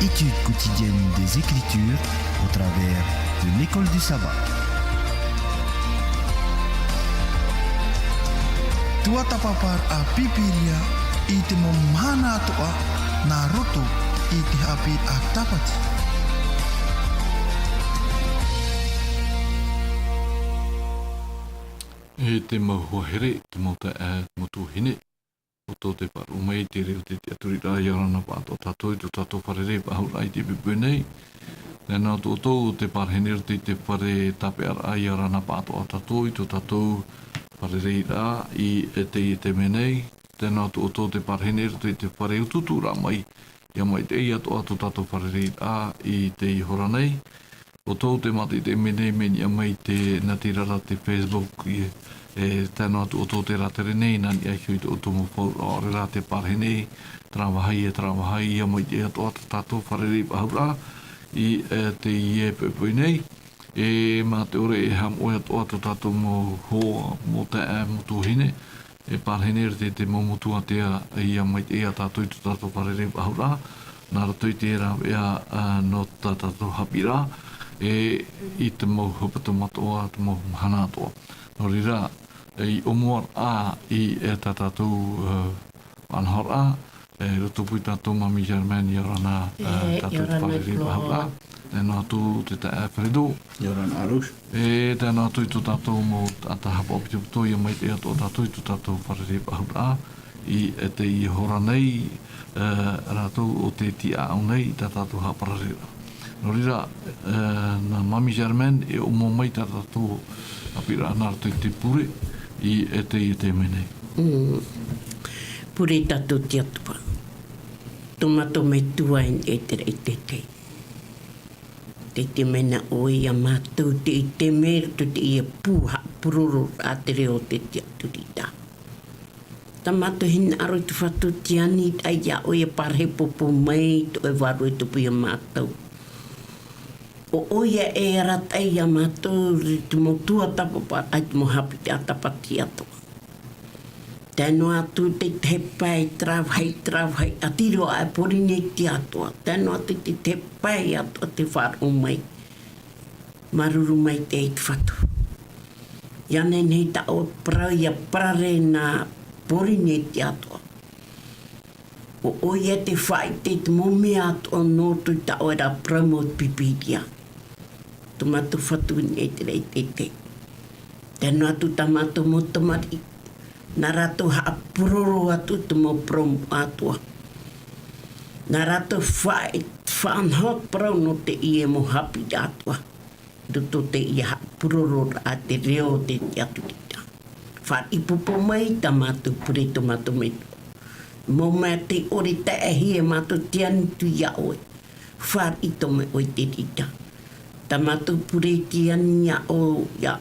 Étude quotidienne des Écritures au travers de l'école du sabbat. Tua tapapar a pipiria ite momhana toa na roto ite hapi a tapati. E te mahuahere, te mauta e motu hine. O tō te paru mai te reo te aturi rai arana pāto tātou i tō tātou wharere pahurai te pepe nei. Tēnā tō te parhenir te whare tape ai arana pāto a tātou i tō tātou wharere rā i te menei. Tēnā tō te parhenir te whare ututura mai. Ia mai te ia tō atu tātou wharere rā i te ihora nei. O tō te mati te menei meni a mai te natirara te Facebook tēnā o tō te ratere nei nani ai hui tō tō mōwhau ore rā te parhenei trawahai ia mai te ato atu tātou wharere pahura i te ie pepui nei mā te ore ham oe ato tātou mō hoa mō te mō tūhine parhenei te momotu atea ia mai te ea tātou i tō tātou wharere pahura nā rato i te era ea no tātou hapira i te mau hupata matoa te mau hana atoa no rira i omuar a i ta tātou anhora roto pui tātou mami Germaine i orana tātou te wharere pahura tēnā tū te ta Alfredo Yorana Arush tēnā tū i tō tātou mō ata hapa opi tō ia mai te ato tātou i tō tātou wharere pahura i te i hora nei rātou o te tia au nei ta tātou hapararera no rira na mami Germaine e o mō mai ta tātou apira nā rato i te pure i te menei. Pure tātou te atua. Tomato me tuain e te rei te te. Te mena o ia mātou te mera tu te ia puha pururu a te reo te atu rita. Tamato hina aro tu whatu te ani ai ia o ia parhe popo mai to e waru e tupu ia mātou. O oia e ratai a mātou te motua tapapa ai te mohapi te atapati ato. Tēno atu te pai trawhai a tiro a porine te atoa. Tēno atu te pai ato te wharu mai. Maruru mai te eit whatu. Iane nei ta o prau ia prare na porine te atoa. O oia te whai te momi ato no tu ta o era promote pipiria. Tomato whatu ni te rei te. Tēno atu tamato mo tomari. Nā rato haapuroro atu te mo promo atua. Nā rato whanhot prau no te ie mo hapi atua. Ruto te ia haapuroro a te reo te atu kita. Wha ipupo mai tamato pure tomato metu. Mo mea te ori te ahi e mato te anitu ia oe. Wha ito me oi te rita. Tamato pure te ani ia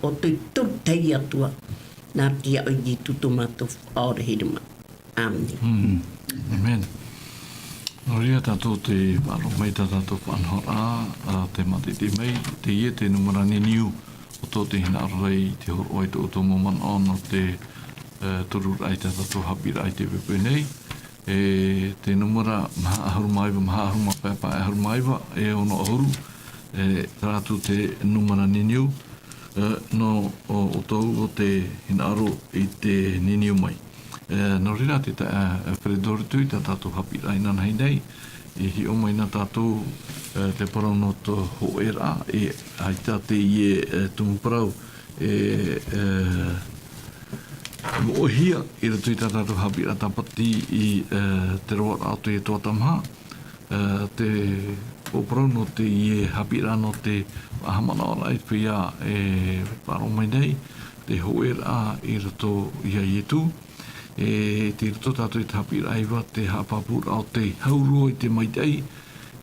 o te tūtei atua. Nā tia o i tutu mato aore hirima. Amen. Amen. No ria tātou te wharo mai tātou whanhora te mati te mei, te ie te numara niniu o tō te hina arorei te horo ai tō tō moman on o te turur ai tātou hapira ai te pepe nei. Te numara maha ahurumaiva pēpā ahurumaiva e ono ahuru. Tātou te numara niniu. No o tau o te hinaro i te niniu mai. No rira te wharedoritu i ta tātou hapi raina nei nei. I hi o mai na tātou te parau no to ho era e haita te ie tumuparau o hia i ratu i ta tātou hapi rata pati i te roa rātu i tō tamha. Te o parau no te ie hapi rano te ahamana ora i whia paro mai nei, te hoera i rato ia ietu, te rato tātou i te hapi raiwa, te hapapura o te haurua i te maitei,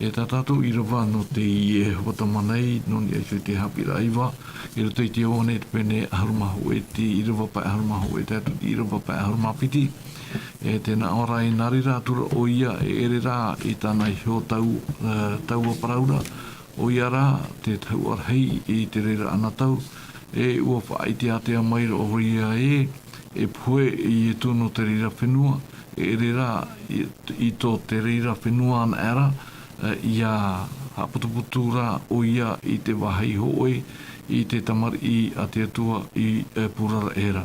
tā tātou i rawa no te ie watamanei, noni ai te hapi raiwa, i rato i te oane te pene aharumahu e te i rawa pai aharumahu e tātou i rawa pai aharumapiti, tēnā ora e narira tura o ia e ere rā i tāna i hio taua paraura, o ia rā te tau arhei i te reira ana tau, ua whaai te atea maira o ia e pue i e tūno te reira whenua, e re rā i tō te reira whenua ana era, ia haputuputura o ia i te wahai hoi i te tamari i a te atua i Purara Era.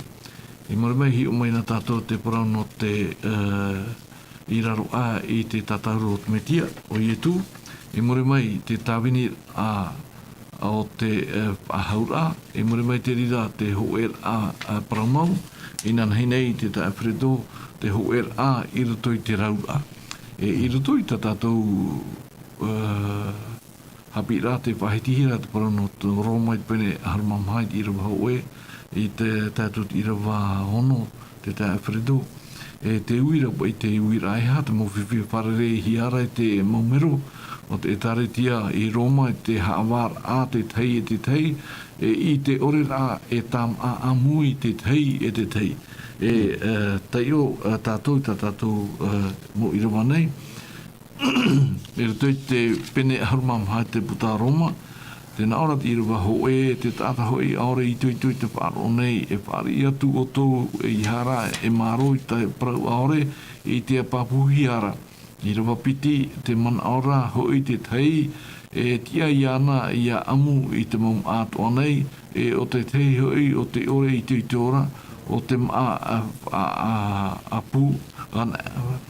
I marumei hi o mai na tātou te parau no te i raro a i te tatauru o te metia o i etu. I marumei te tāwini o te haura, i marumei te rira te hoer a Paramau, i nanhei nei te ta Alfredo, te hoer a i roto i te raura. I roto i ta tātou hapi rā te whahitihira te parau no te roma i pene harumamhai i rawa hoe, i te tātou i rawa hono, te ta Alfredo. Te uira i te uira aiha, te mowhiwhi wharere hiara i te maumero, o te taretia i Roma, i te haawar a te tei e te tei, i te ore rā e tam a amui te tei e te tei. Tei o tātou mo i rawa nei, e rato i te pene harumamhai te puta Roma, tēnā ora i rawa hoe, te tāta hoi aore i tui te whāro nei, e whāri i atu o tō i hara e maro i te parau aore i te papuhi ara. I rawa piti te mana ora hoi te tei, e tia i ana i a amu i te maum atoa nei, e o te tei hoi o te ore i tui ora, o te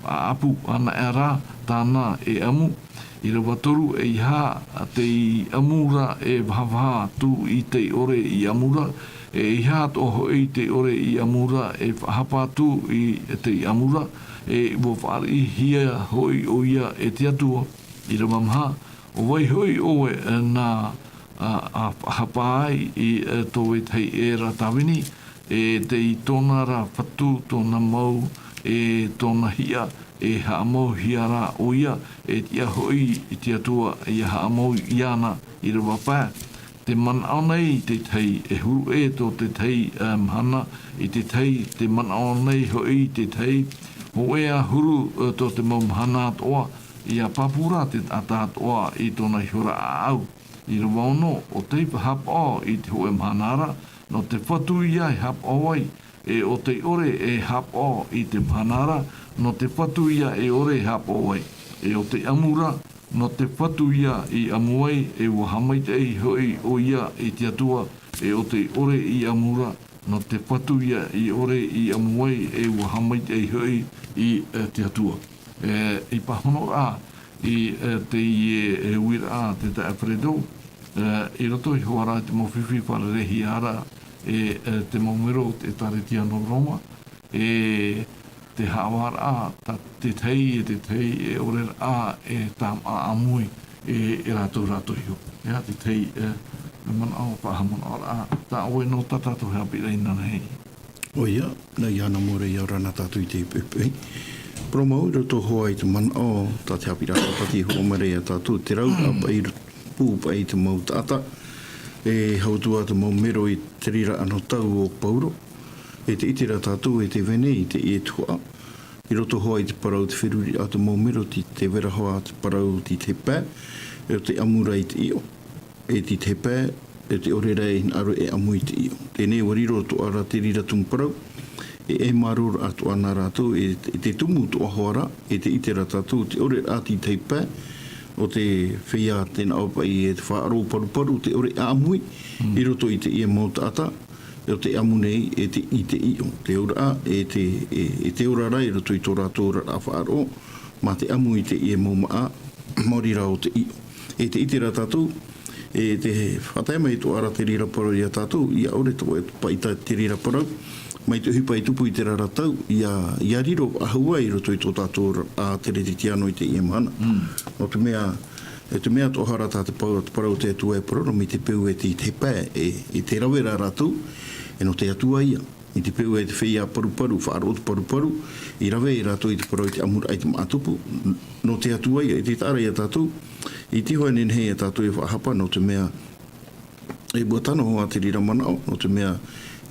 apu ana era tāna e amu. I rawa toru e iha te amura e whawha tu i te ore i amura, e iha toho i te ore i amura e whahapa tu i te amura, e wo whari hia hoi o ia e te atua i rawa maha. O wai hoi oe nā whahapa ai i tō e tei e ratawini, e te i tōna ra whatu, tōna mau, e tōna hia, e haamau hiara o ia, e tia hoi i te atua i haamau iana i rawa pā. Te manao nei te tei, e huru e tō te tei hana, i te tei, te manao nei hoi te tei, ho ea huru tō te maumhana atoa, i a papura te ata atoa i tōna hiora au. I rawa ono, o te hap o i te hoe mhanara, no te whatu ia i hap o ai, e o te ore e hap o i te mhanara, no te whatu ia e ore e hap o ai. E o te amura, no te whatu ia i amuai, e o hamaitei hoi o ia i te atua, e o te ore i amura, no te whatu ia i ore i amuai, e o hamaitei hoi i te atua. I pahono a, i te e uira a te ta Alfredo, i roto i hoara te mowhiwhi wharerehi ara, e te maumero te taretia no Roma, e te hawar a, te tei e ore a, e tam a amui, e rato hiu. Ea te tei, man au pahamon ora a, ta oe no tatato hapi reina nei. O ia, na iana more i aurana tātou i te pepei. Promau, roto hoa i te man o, tā te hapi rata pati hoa marea tātou te rau, a pai pū pai te mau tata, e hautua te mau mero i te rira anō tau o Pauro, e te itira tātou e te vene i te e tua. I roto hoa i te parau te whiruri a te mau mero ti te vera hoa te parau ti te pē, e o te amura i te io. E ti te pē, e te ore rei aro e amu i te io. Tēnei wariro to ara te rira tumu parau, e marur atu ana rātou, e te tumu to ahoara, e te itira tātou, te ore ati te pē, o te whia tēnā opa i e te whaaro paru, te ore amui, i roto i te ia mautata, e o te amu nei e te i te io. Te ora e te ora rai roto i tō rātou a whaaro, ma te amu i te ia mauma maurira o te io. E te itira tātou, e te whatai mai tō ara te rira parau i a tātou, i a ore tō e paita te rira parau, mai te hipa i tupu i te raratau, i a riro ahua i roto i tō tātou a te reti tiano i te ia mana. No te mea tō harata te parau te atua e paroro, mi te peu e te pē, e te rawera rātou, e no te atua ia. I te peu e te whia paru, whaaro te paru, i rawe i rātou i te parau i te amura i te maatupu, no te atua ia, i te tāra ia tātou, i te hoa nenhei a tātou e whahapa, no te mea e bua tano hoa te rira manao, no te mea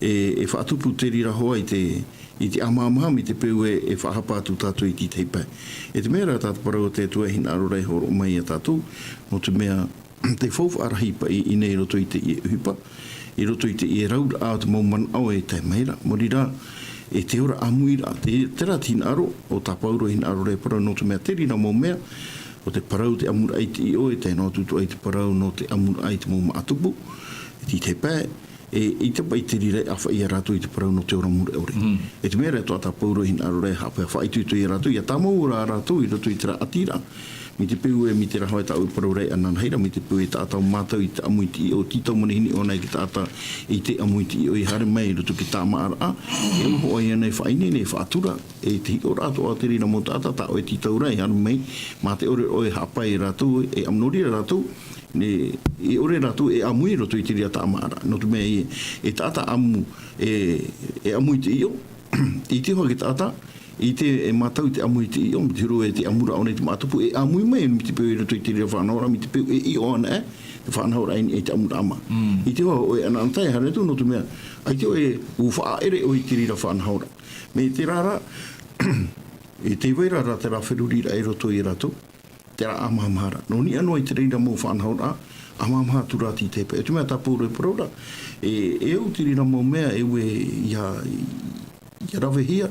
e whaatupu te rira hoa i te amaha mi te peu e whahapa atu tātou i te pē. E te mea rā tātou parau te atua hina arorei horo mai a tātou, no te mea te whauwha arahipa i nei roto i te i hupa, i roto i te i raura a te mauman au e te meira, mori rā, e te ora amuira, te rā tina aro, o tā pauro hina arorei parau, no te mea te rira mau mea, o te parau te amura ai te io, e tēnā tutu ai te parau no te amura ai te mō maatupu, e ti te pē, i te pai te rire a whai a rātou i te parau no te ora mura eure. E te mea rei toa tā pauro hina aro rei hapea whai tuitu i rātou, i a tāmaura a rātou i rato i tera atira. Mi te peu e mi te rahoe tā parau rei anan heira, mi te peu e tātau mātou i te amuiti i o titau manihini o nei ki tātau i te amuiti i o i hare mai rato ki tā maara. E uho ai anei whaine nei whaatura, e te hiko rātou a te rina mō tātau tā o e titau rei hare mai, mā te ore o e hapai rātou, e amnori rātou, e ore rātou e amui roto i te ria tā maara. No tu mea e tātau amu e amuiti i o, i te hoa ki tātau, i te e mātau i te amui te i o, mi te huru e te amura o nei te mātupu, e amui mai, mi te peu i rato i te rea whanahora, mi te peu e i o ana te whanahora e te amura ama. I te hoa o e anantai hare tu, no tu mea, ai te o e uwha ere o i te rea whanahora. Me te rara, e te waira ra te rāwherurira e roto i rato, te ra amamahara. No ni anō i te reira mō whanahora, amamaha turati te pe. E tu mea tāpūro e parora, e au te rira mō mea e ue ia rawe hia,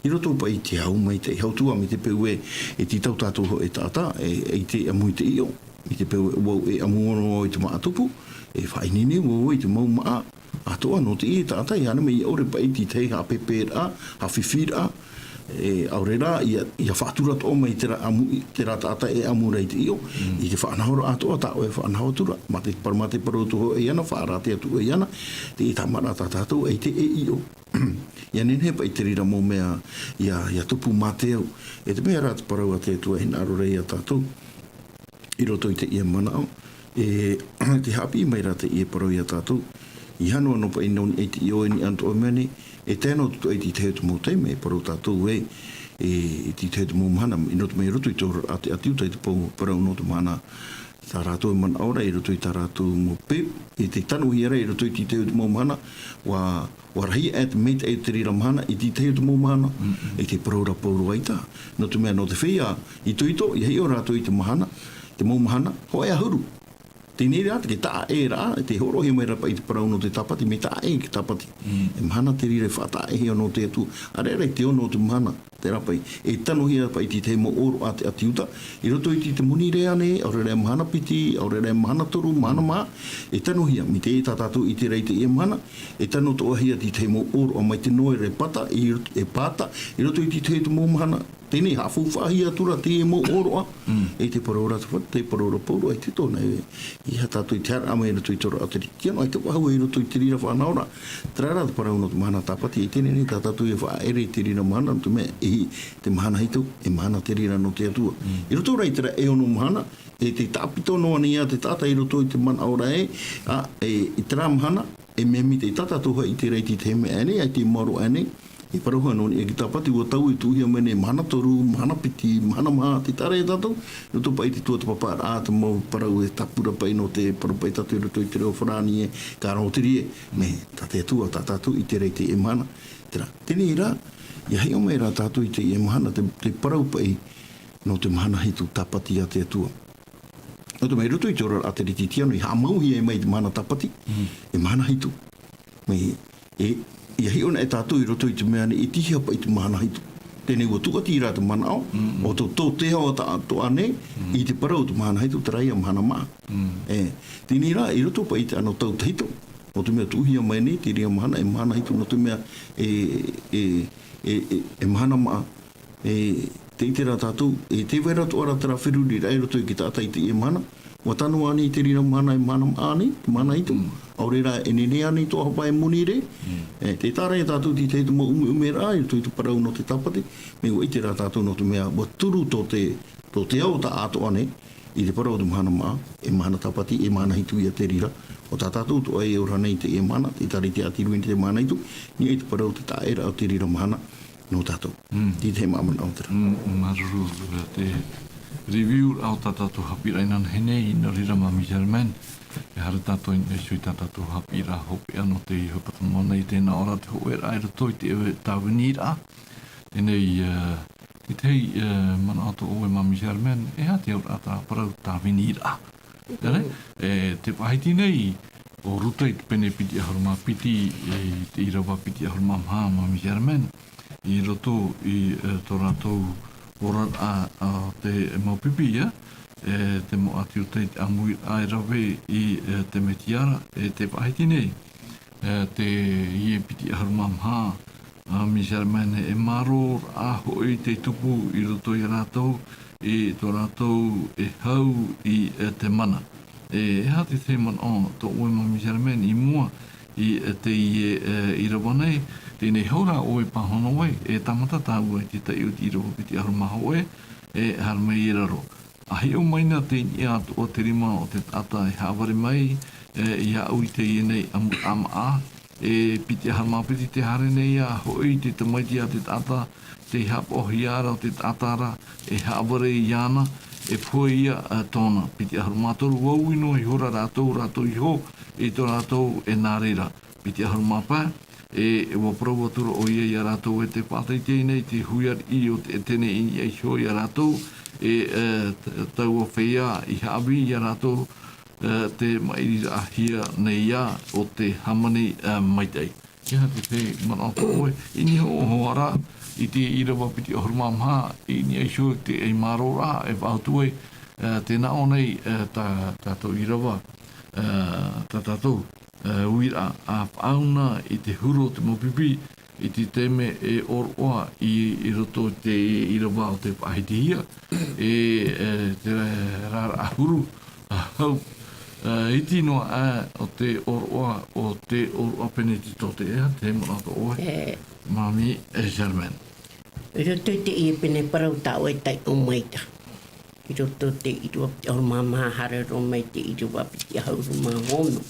i roto pa i te hau mai te hautua mi te peu e ti tau tātou e tātā e te amui te io mi te peu e amuono o i te maatupu e whainini o i te mau maa atoa no te i tātā i hana me i aure pa i ti te ha pepera ha whiwhira e aurera ia whātura tō mai te ra tātā e amura i te io i te whanahora atoa tā o e whanahotura ma te paramate parotu ho e ana whaarate atu e ana te i tamara tātātou e te e io ia nene pa i te rira mō mea ia tupu māteo. E te mea rāta parau a te tua hina aro rei a tātou i roto i te ia manao. E te hapi mai rāta i e parau i a tātou. I hano anō pa i noni e te io e ni anto o mene. E tēnō tutu e ti te hetu mō teime e parau tātou e ti te hetu mō mahana. I noto mai roto i tō ate atiuta i te parau no te mahana. Tā rātou e mana ora i roto i tā rātou mō pep. I te tanu hiera i roto i ti te hetu mō mahana. Wa rahi e te meit e te rira mahana i ti te hetu mō mahana. E te paraura pauru aita. No te mea no te whia i tuito, i hei o rātou i te mahana. Te mō mahana, ho e ahuru. Tēnei rā, te tā e rā, te horo he mai rapa i te parau no te tapati, me tā e ki tapati. E mahana te rire whata e hea no te atu. Arere te ono te mahana, te rapa i. E tano hea pa i te mo oro a te atiuta. I roto i te muni rea ne, aurere mahana piti, aurere mahana toru, mahana maa. E tano hea, mi te e tātātou i te reite e mahana. E tano toa hea ti te mo oro a mai te noe re pata, e pata. I roto i te mo mahana. Tēnei hafu whahi atura te e mo oroa. E te paraura te paraura pauro ai te tōna i hatatu i te hara ama e roto i toro a te ritiano ai te wahau e roto i te rira whanaora. Trara te parau no te mahana tāpati e tēnei tātatu e wha ere te rira mahana no te mea e te mahana hitu e mahana te rira no te atua. I roto rai tera e ono mahana e te tāpito noa ni a te tata i roto i te mana ora e i tera mahana e mea mi te tatatoha i te reiti te heme ane ai te maro ane. I paroha noni e ki tāpati ua tau i tūhia mene mahana toru, mahana piti, mahana maha, te tare e tātou. No tō pai te tua te papa a te mau parau e tapura pai no te paru pai tātou i roto i te reo whanani e ka rao te rie. Me tā te atua tā tātou i te reite e mahana. Tera, tēnei rā, ia hei o mai rā tātou i te e mahana, te parau pai no te mahana hitu tāpati a te atua. No te mai roto i te ora a te riti tiano i hamauhi e mai te mahana tāpati, e mahana hitu. Me ia hi ona e tātou i roto i te meane i tihia pa i te mahana hitu. Tēnei ua tukati i rā te manao, o tō te hao ta ato ane, i te parau te mahana hitu, te rai a mahana maa. Tēnei rā, i roto pa i te ano tau tahito, o te mea tuhia mai nei, te ria mahana, e mahana hitu, no te mea mahana maa. Te ite rā tātou, te wera to ara te rā whiruri rai roto i ki tātai te e mahana, wa tanu ani te rira mahana e mahana ani, te mahana hitu. Aurera e nene ani tō hapa e muni re. Te tāra e tātou ti te mo ume rā, i tui tu parau no te tapati. Me ua ite rā tātou no te mea, wa turu tō te au ta ato ane, i te parau te mahana maa, e mahana tapati, e mahana hitu i a te rira. O tā tātou tō ai ora nei te e mahana, te tari te atiru i te mahana hitu, ni e te parau te taera o te rira mahana, no tātou. Ti te mamana o tera. Maruru, te review au tātou hapirainan henei, no rira mami German. E hara tātou e sui tātou hapi rā hopi anō te i hupata mona i tēnā ora te hoe rā e rato i te ewe tāwini rā. Tēnei, i tei mana ato oe mami German, e hati au rā tā parau tāwini rā. Te wahiti nei, o ruta i te pene piti ahuruma piti, te irawa piti ahuruma mha mami German, i roto i tō rātou ora te maupipi ia, te mo ati o te amui ai rawe i te metiara te pahiti nei. Te ie piti aharumamha, misaramane e maro a hoi te tupu i roto i rātou, i tō rātou e hau i te mana. E hati te man o, tō oi ma misaramane i mua i te i rawanei, tēnei haura oi pahono wai, e tamata tāua i te tai o ti rawa piti aharumaha oe, e harmei i raro. Ahi o maina te ni atu o te rima o te tata e hawari mai, i au i te ienei ama a, e piti aharumapiti te hare nei a hoi te tamaiti a te tata, te hap o hiara o te tatara, e hawari i ana, e pui ia tōna piti aharumatoru wauino i hora rātou i ho, i tō rātou e nārera piti aharumapa, e waparau atura o ia i a rātou e te pātai tēnei, te huiar i o te tene i a hio i a rātou, tau o whea i hawi i a rātou, te mairi ahia nei ia o te hamani maitei. Kia te manako oe, ini ho hoara, i te irawa piti o hurumamha, i ni aisho te e maro rā, e whautue, te nao nei tātou irawa, tātou uira a whauna i te huro te mopipi, i te teme e oroa i roto te irawa o te pahitihia, te rara ahuru, hau, i tino o te oroa o te oroa peneti tote ea, te monata oe, mami Germaine. I roto te ia pene parau tau e tai o maita. I roto te irua piti au mama harero mai te irua piti hauru ma hono.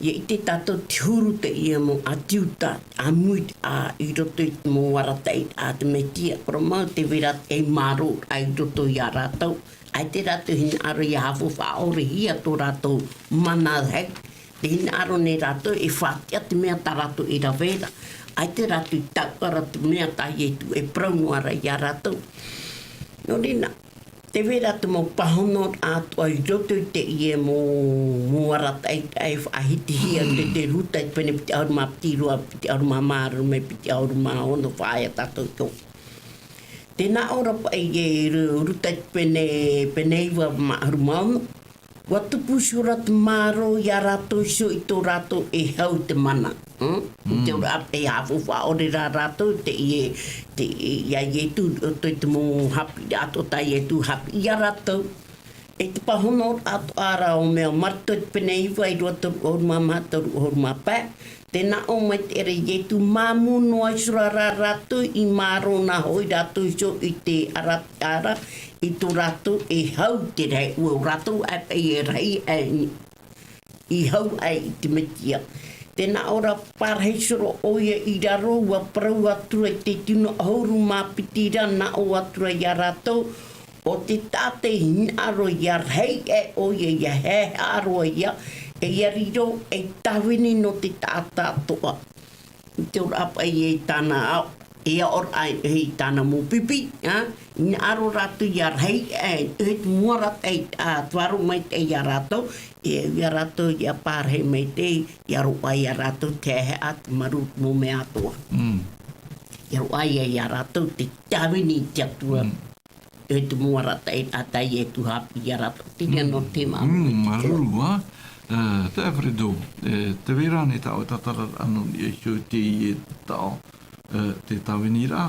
Ia i te tato te huru te ia mo atiuta amui a i roto i mo waratei a te metia. Koro mau te wera e maro a i roto i a rātou. Ai te rātou hina aro i hafu whaore hia tō rātou mana hek. Te hina aro ne rātou e whātia te mea tā rātou i rawera. Ai te rātou i taukara te mea tā ietu e praunuara i a rātou. No rina, te wera te mo pahono atua i roto i te ie mo arata ai whahiti hia te ruta i pene piti auruma piti rua, piti auruma māru me piti auruma ono whaia tātou tō. Tēnā ora pa i ruta i pene iwa auruma ono, watupu sura te māro i a rātou so i tō rātou e hau te mana. Te ora e hafu whaore rā rātou, te ia ietu, o te mō hapi, ato ta ietu hapi i a rātou. E te pahono ato ara o mea marto te pene iwa i rua toru oruma mātoru oruma pā. Tēnā o mai te ere ietu māmu noa i sura rā rātou i māro nā hoi rātou so i te ara i tō rātou e hau te rei ua rātou e rei i hau ai i te metia. Tēnā ora pārheisoro oia i raro ua parau atura i te tino auru māpitira na o atura i a rātou o te tāte hinaro i a rei e oia i a he aroa ia e ia riro e tawini no te tātā toa. I te ora apa i e tāna au. Ia ora ai hei tāna mō pipi, ina aro rātou i a rei e mua ratei tuaru mai te i a rātou, i a rātou i a pārhei mai te i a roa i a rātou te he at maru mō me atoa. I a roa i a rātou te tawini te atua, e te mua ratei atai e tu hapi i a rātou. Tina no te mamu. Marurua, te Alfredo, te virane tau e tatara anu i e hio te i e tau, te tawini rā,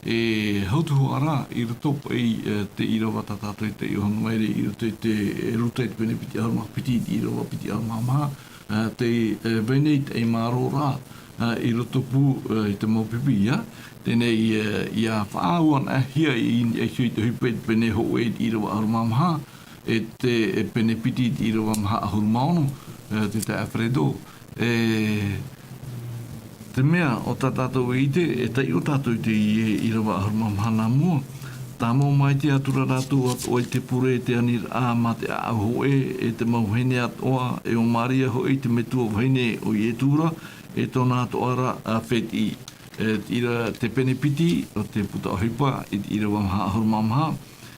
e hautuhu ara i roto i te irawa tātātou i te ihono maere i roto i te ruta i te pene piti aruma piti i irawa piti aruma maha, te venei te maro rā i roto pū i te maupipi ia, tēnei i a whaauan hia i hui te hupe i pene hoe i irawa aruma maha, e te pene piti i irawa maha ahuru maono, te Alfredo, te mea o tā tātou e ite, e tai o tātou te i rawa ahuruma mahana mua. Tā mō mai te atura rātou at o te pure te anir a ma te au hoe, e te mauhene at oa, e o Maria hoi te metua vahine o i e tūra, e tōna ato ara a wheti. Te penepiti o te puta o hipa, i rawa maha ahuruma maha,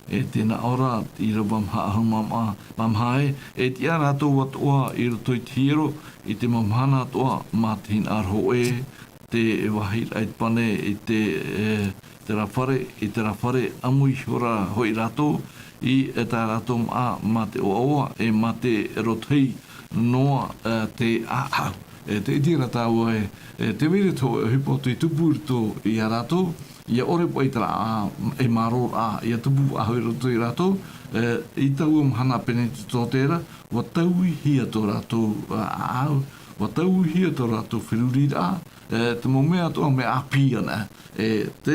e tēnā ora i rawa maha ahuruma maha e te a rātou at oa i roto i te hiro, i te mamahana at oa ma te hin arho e, te wahi ai pane i te rafare amui hora hoi rato i tā rato ma te oa e ma te rothei noa te ahau. Te itira tāua te vire tō hipo te tupurto i a rato, ia ore po i tara e maro ia tupu ahoi roto i rato, i tau hana pene tō tēra, wa tau hia tō rato ahau, wa tau hia tō rato whirurira, te mo mea tō me api ana, te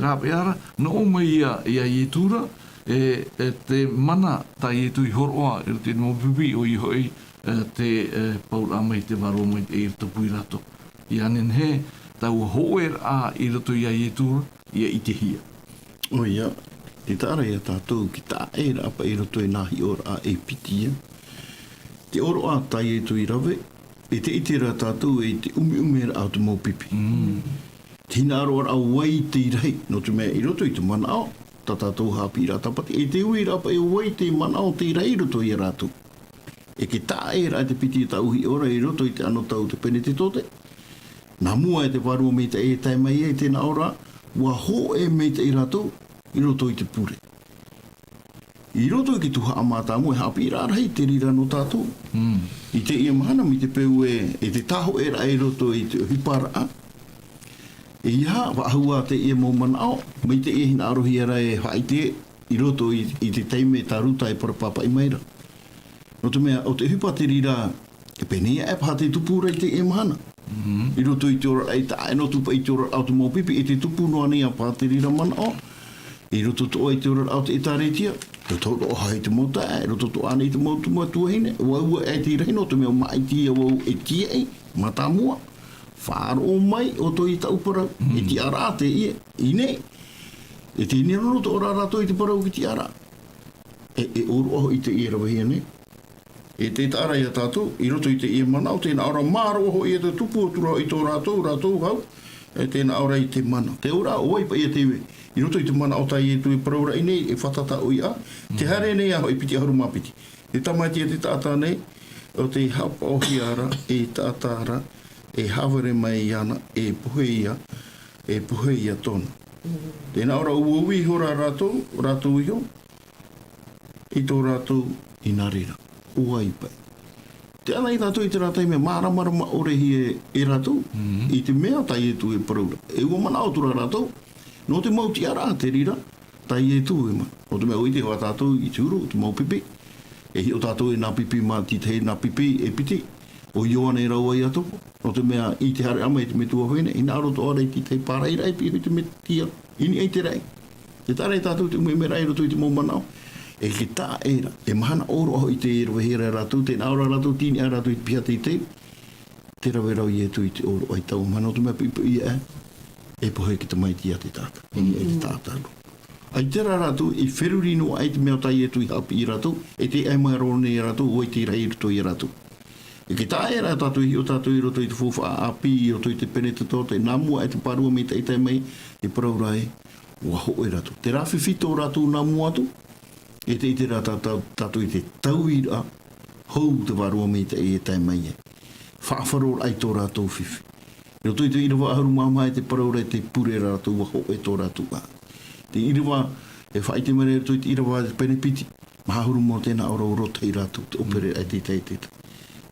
rape ara, no o mai ia i tura, te mana ta i tu i horoa, i te mo pipi o i hoi, te paura mai te waro mai e irta pui rato. I anen he, tau hoer a i rato i a i tura, ia i te hia. O ia, te tāra ia tātou ki tā eira apa i rato i nahi ora a e pitia. Te oro a tai e tu i rawe, e te itira tātou e te umera au te mau pipi. Tina aroa au wai te irei, no te mea i roto i te mana au, ta tātou hapi rā tapati, e te uira apa e wai te mana au te irei roto i rātou. E ke tā e rā te piti ta uhi ora i roto i te ano tau te pene te tote. Nā mua e te warua me te e tai mai e tēnā ora, ua ho e me te i rātou, i roto i te pure. I roto i ki tuha amata mo e hapi rā rei te rira no tātou. I te ia mahana mi te peu e te taho e rā i roto i te hipara a. E iha, wahua te ia mō manao, mai te ia hina arohi ara e haite i roto i te teime tā ruta e parapapa i maira. No te mea, o te hipa te rira, e penea e paha te tupu rei te ia mahana. I roto i te ora, e ta aino tupa i te ora au te mō pipi, e te tupu noa nea paha te rira manao. I roto to i te ora au te etaretia, roto o hai te mōta e, roto to ane i te mōtu mua tuahine, ua e te reino, te mea mai tia wau e tia e, mata mua. Whāro mai o to i tau parau, e ti ara te ia, i nei. E te nira roto ora rato i te parau ki ti ara. E oro aho i te ia rawahia nei. E te tāra ia tātou, i roto i te ia mana, o tēnā ora māro aho i te tupu o tura i tō rātou hau, e tēnā ora i te mana. Te ora o waipa i te i roto i te mana o tai e tui paraura i nei, e whatata o i a, te hare nei aho i piti aharu mapiti. Te tamati e te tātā nei, o te hapa o hiara, e tātāra, e hawere mai iana, e puhe ia tonu. Tēnā ora uawi hora rātou iho, i tō rātou i nārira. Ua i pai. Te ana i tātou i te rātai mea māramarama orehi e rātou, i te mea tai e tu e paraura. E ua mana autura rātou, no te mauti ara te rira, tai e tu e ma. O te mea oi te hoa tātou i te uru, te mau pipi. E hi o tātou e nā pipi mā ti te nā pipi e piti. O ioana e raua i ato. O te mea i te hare ama i te metua hoene, i nā roto ora i ti te pāraira i pi i te metia. Ini ei te rei. Te tare tātou te ume mera i roto i te mau manao. E ke tā era, e mahana oro aho i te ero hera rātou, te naura rātou, tini a rātou i pia te te, te rawe rau i e tu i te oro ai tau mahana o te mea pipa i e pohe ki te mai ti a te tāta, e te tāta. Ai tera rātou, i wherurino ai te mea tai e tu i hapi i rātou, e te ai mai rone i rātou, o i te rai rito i rātou. E ke tā era tātou i o tātou i roto i te fufa a api, i o to i te pene te tō, te namua e te parua me te itai mai, e paraura e, ua ho e rātou. Te rāwhi whito rātou namua atu, e te ite rā tātou i te tauira hou te warua me te e tai mai e. Whaafaror ai tō rātou whiwhi. E roto i te irawa aharu māma e te paraura e te pure rātou wa ho e tō rātou a. Te irawa e whaite mere roto i te irawa e te penepiti. Mahahuru mō tēnā ora oro tei rātou te opere ai te tei te.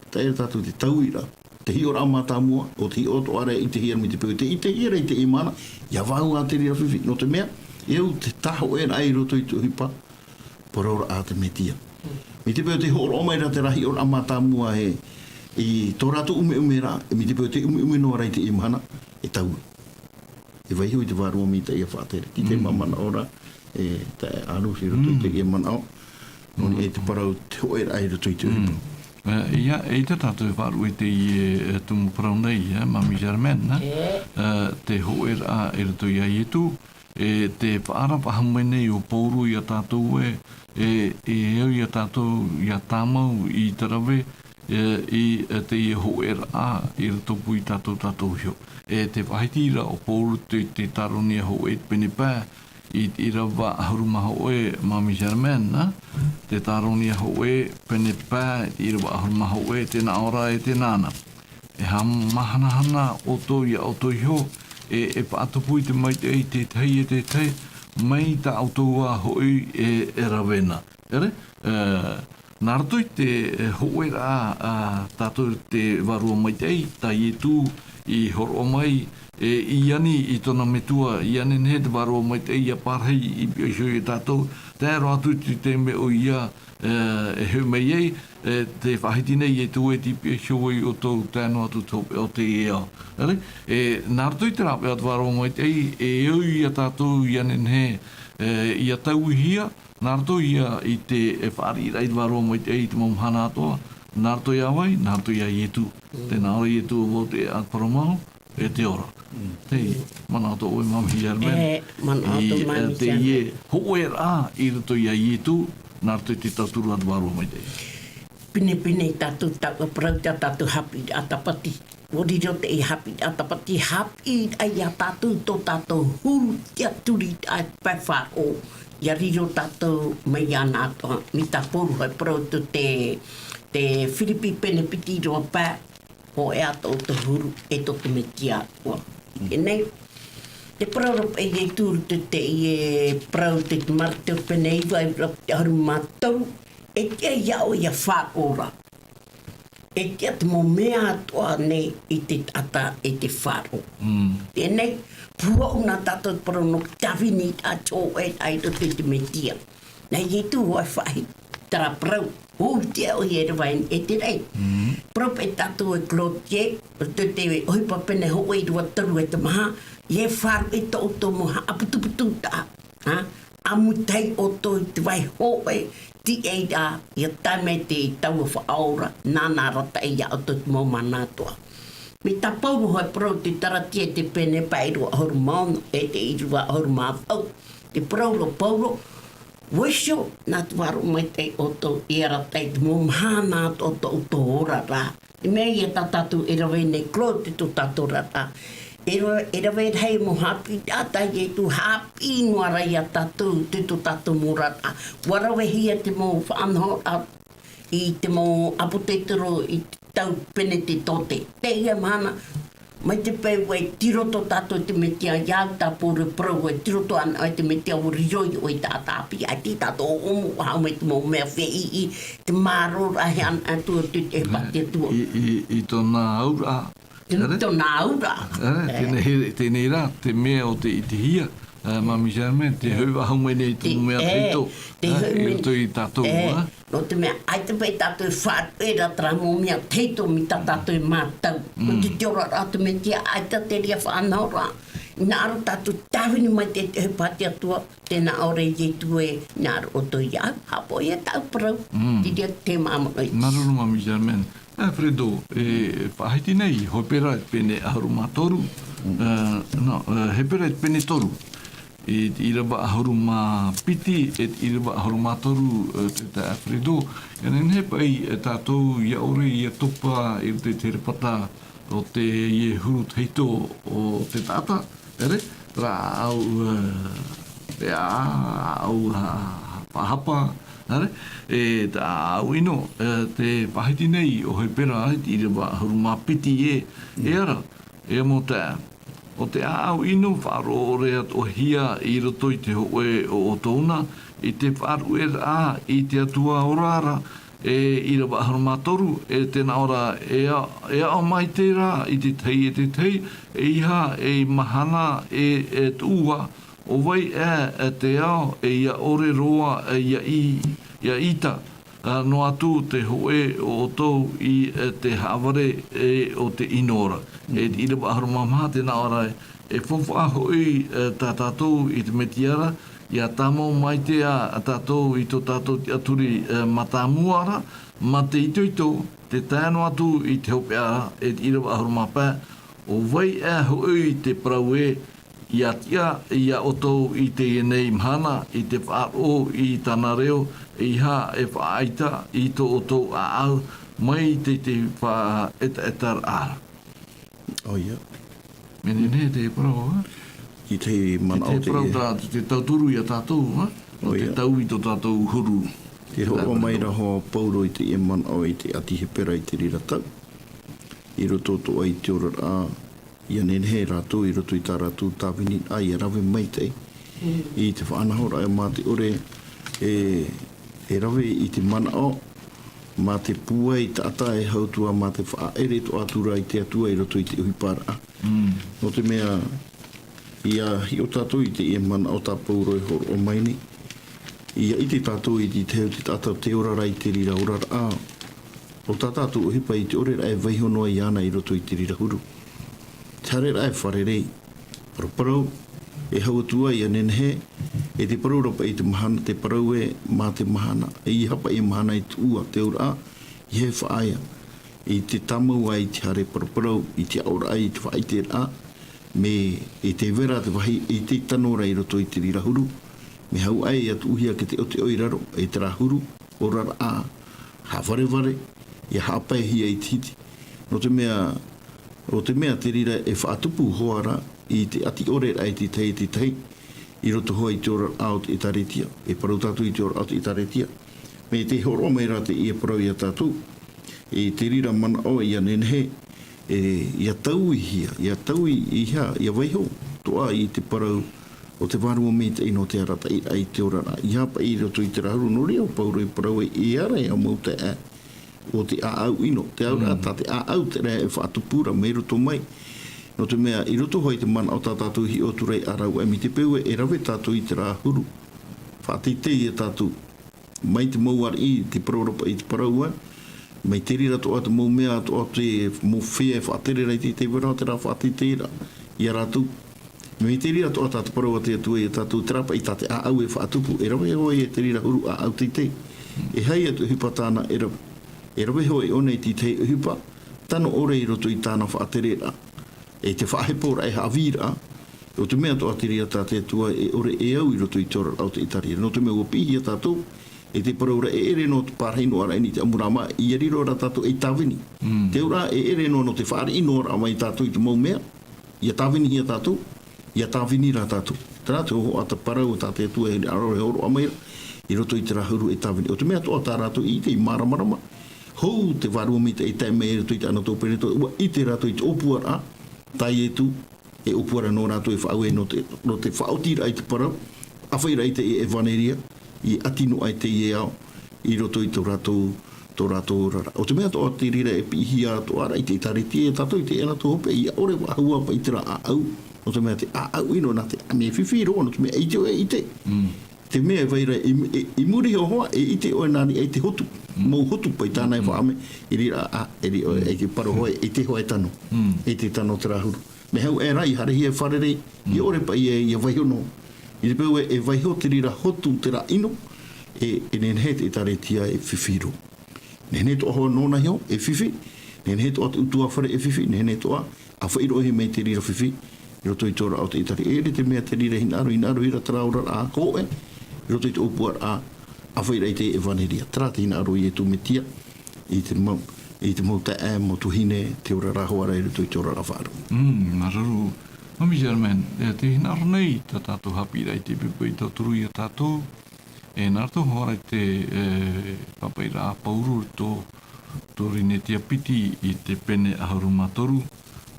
Tai ra tātou te tauira. Te hiora amata mua, o te hioto are i te hiera mi te peu. Te i te hiera i te imana, ia wāu a te rira whiwhi. No te mea, eu te taho e ai roto i te hipa. Porora a te metia. Mi te peo te horo o mai ra te rahi o amata mua he i tō rātou ume rā, e mi te peo te ume noa rei te imahana, e tau. E vai hui te wārua mi te ia whātere. Ki te mamana ora, e te aruhi roto i te ia manao, noni e te parau te hoe ai roto i te uripa. Ia, e te tātou wharu i te tumu parau nei, Mami Germaine, te hoe a e roto i ai tu, e te whaara pahamai nei o pouru i a tātou e eo i a tātou i a tāmau i tarawe i te i hoer a i rato pui tātou hio. E te whaitira o pouru te taroni a hoe pene pā i rawa ahuruma hoe Mami Germaine, te taroni a hoe pene pā i rawa ahuruma hoe tēnā ora e te nāna. e ha mahana o tō ia o tō iho, e paatopui te mai te tei, mai ta autoua hoi e rawena. Ere? Nā rato i te hoi rā tātou te warua mai tei, ta i tū i horo mai, i ani i tona metua, i ani ne te warua mai tei, i a parhei i pio i tātou, tēro atu te me o ia e heu mai ei, te whahiti nei e tū e ti pia hioi o tō tēno atu tōpe o te ea. Nā rato i te rape atu waro mai tei, e au i a tātou i anenhe i a tau hia, nā rato i te whaari rei waro mai tei te mamhana atoa, nā rato i awai, nā rato i a ietu. Tēnā ora ietu o te akparamau, e te ora. Tei, mana ato oi mami Hermen. Mana ato mami Te ie, hoe rā i rato i a ietu, nā rato i te tauturu atu waro mai tei. Pine tātou tau prauta tātou hapi atapati. Oriro te i hapi atapati hapi ai a tātou tō tātou huru tia turi ai pawhao. Ia riro tātou mai ana atoa. Mi tā poru hai prauta te Whiripi pene piti roa pā. Ho e ato o te huru e tō te me tia atua. E nei, te praurup e i tūru te i e prauta te marteo pene iwa i te haru mātou. E kia iau ia whāora. E kia te mo mea atoa nei i te ata e te whāro. Tēnei, pua una tātou paronok tawini a tō e ai to te metia. Nei e tū ai whahi, tara prau, hou te au i ere wain e te rei. Prau e tātou e klotie, te hoipa pene ho e rua taru e te maha, i e whāro e tō tō moha aputuputu tā. Amutai o tō i te wai ho e, ti e da ia taime te tau whaora, nāna rata e ia o tō mō manātua. Me tā pauru hoi prau te taratia te pene pairua ahoru mauna e te irua ahoru māwhau. Te pauro, wisho nā tu waro mai te o tō ia rata e te mō mahana o tō ora rā. Te mea ia tā tātou e rawe nei klo te tō tātou rata. E rawe hei mo hapi ata i e tu hapi nuara i a tātou, te tō tātou mō rata. Warawe hia te mō whanhora i te mō apotetero i tau pene te tote. Te ia mana, mai te pēu e tiroto tātou te metia iau tā pōre prau e tiroto ana e te metia o rioi o i tātāpi. Ai te tātou omu hau me te mō mea whei i te mārora he ana tua te te pati atua. I tōna aura. Tōna aura. Tēnei rā, te mea o te hia. Mami Hermen, te hau ahau mene i tō mea teito. I tō i tātou. No te mea, ai te pei tātou whaat e ratra mō mea teito mi tā tātou mātau. Ko te te ora rā te metia, ai tā te ria whanau rā. Nā aro tātou tāwini mai te te pati atua, tēnā ore i tu e nā aro o tō iau, hapo i e tau parau. Ti ria te māmai. Maruru Mami Hermen. Fredo, whahiti nei, hoi pera e pene aharu mātoru. He pera e pene toru. E irawa aharu mā piti, e irawa aharu mātoru te Fredo. E nene pai e tātou ia ore ia topa e te terepata o te ie huru teito o te tata. Ere? Ra au hapa. E tā au ino, te pahiti nei o hei pera, i rewa haru mā piti e ara, e mo tā. O te au ino wharo o rea o hia i roto i te hoe o tōna, i te wharu e rā i te atua o rāra, i rewa haru mā toru, e tēnā ora e au mai te rā, i te tei, e iha e mahana e tūwa, o vai te ao e ia ore roa e ia ita no atu te hoe o tau i te haware o te inora. E irawa aharu mamaha tēnā ora e whawha hoi tā tātou i te metiara, ia tāmo mai te a tātou i tō tātou te aturi matamuara, ma te itoito, te tāno atu i te hopeara e irawa aharu mapā, o vai hoi te parau ia tia, ia oto i te nei mhana, i te whaaro i tāna reo, i ha e whaaita, i tō oto a au, mai te wha etar ara. Oh, ia. Mene ne te parau, ha? I te mana o te parau tātou, te tauturu i a tātou, ha? O te tau i tō tātou huru. Te ho o mai raho pauro i te e mana o i te ati he pera i te rira tau. I roto to ai te ora a ia nene he rātou i roto i tā rātou tāwini ai a rawe mai te i te whaanahora e mā te ore e rawe i te mana o mā te pua i te ata e hautua mā te whaere to atura i te atua i roto i te uhipara no te mea ia hi o tātou i te e mana o tā pauro e horo o maini ia i te tātou i te teo te tātou te ora rai te rira ora a o tā tātou uhipa i te ore rai vaihonoa i ana i roto i te rira huru Tare rai wharerei. Parau e hauatua i anenhe e te parau rapa i te mahana, te parau e mā te mahana. E i hapa i mahana i te ua, te ura a, i he whaaia. I te tamau ai te hare parau, i te aura ai, i te whaai te a, me i te vera te wahi, i te tanora i roto i te rirahuru, me hau ai atu uhia ke te o te oiraro, i te rahuru, o rara a, ha ware, i hapa e hia i titi. No te mea, o te mea te rira e whaatupu hoara i te ati ore ai te tei, i roto hoa i te ora out i taretia, e parau tātou i te ora out i taretia. Me te horo mai rā te ia parau i a tātou, e te rira mana o i anenhe, ia tau i hia, ia tau i hia, ia waiho, toa i te parau o te warua me te ino te arata i ai te ora rā. I hapa i roto i te rahuru, no rea o pauro i parau i ara e au mauta e. O te aau ino, te aura ata te aau te rea e whaatupura me roto mai. No te mea, i roto hoi te mana o tā tātou hi o turei arau e mi te peue e rawe tātou i te rāhuru. Whaatitei e tātou. Mai te mauar i te parauropa i te paraua. Mai te rira toa te mau mea toa te mau whea e whaatere rei te wera o te rā whaatitei ra i a rātou. Mai te rira toa tātou paraua te atua i a tātou te rapa i tā te aau e whaatupu. E rawe hoi e te rira huru a au teitei. E hai atu hipa tāna e rawe. E rawe hoi one i ti tei uhipa, tano ore i roto i tāna whaaterera. E te whaahepora e hawira, o te mea toa tiri a tā te atua e ore e au i roto i tora au te itarira. No te mea ua pihi a tātou, e te paraura e ere no te pārheino ara ini te amurama, i ariro ara tātou e tāwini. Te ura e ere no te whaare ino ara mai tātou i te mau mea, i a tāwini hi a tātou, i a tāwini ra tātou. Tērā te oho a te parau tā te atua e arore horo amaira, i roto i te rahuru e tāwini. O te mea toa tā rātou i te i maramarama, hou te warua mi te eitai mea e tuita ana tō pere tō, ua i te rato i te opuara, tai e tu, e opuara no rato e whaau e no te whaotira ai te parau, awhaira i te e vaneria, i atino ai te e ao, i roto i tō rato rara. O te mea tō te rira e pihia tō ara i te tariti e tato i te ena tō hope, i ore wa hua pa i te ra au, o te mea te au ino na te ame whiwhi roa, no te mea i te oe i te. Te mea vaira i muri o hoa e ite oe nani e te hotu. Mou hotu pai tāna e whaame i rira e te paro hoe e te hoe tano. E te tano te rahuru. Me hau e rai harehi e wharerei i ore pa i e waihono. I te pēu e waiho te rira hotu te ra ino e nenhe te taretia e whiwhiro. Nenhe toa hoa nona hio e whiwhi. Nenhe toa te utua whare e whiwhi. Nenhe toa a whairo he mei te rira whiwhi. I roto i tora au te itari. E te mea te rira hinaru hira taraura a koe. Roto i te opuar a awhaira i te e vaneria. Trāti hina aro i e tu metia i te mau ta e mo tuhine te ora rahoara i roto i te ora rawharu. Mararu. Mami Germain, te hina aro nei ta tātou hapira i te pipu i tau turu i a tātou. E nārtou hoara i te papaira a pauru tō rine tia piti i te pene aharu matoru.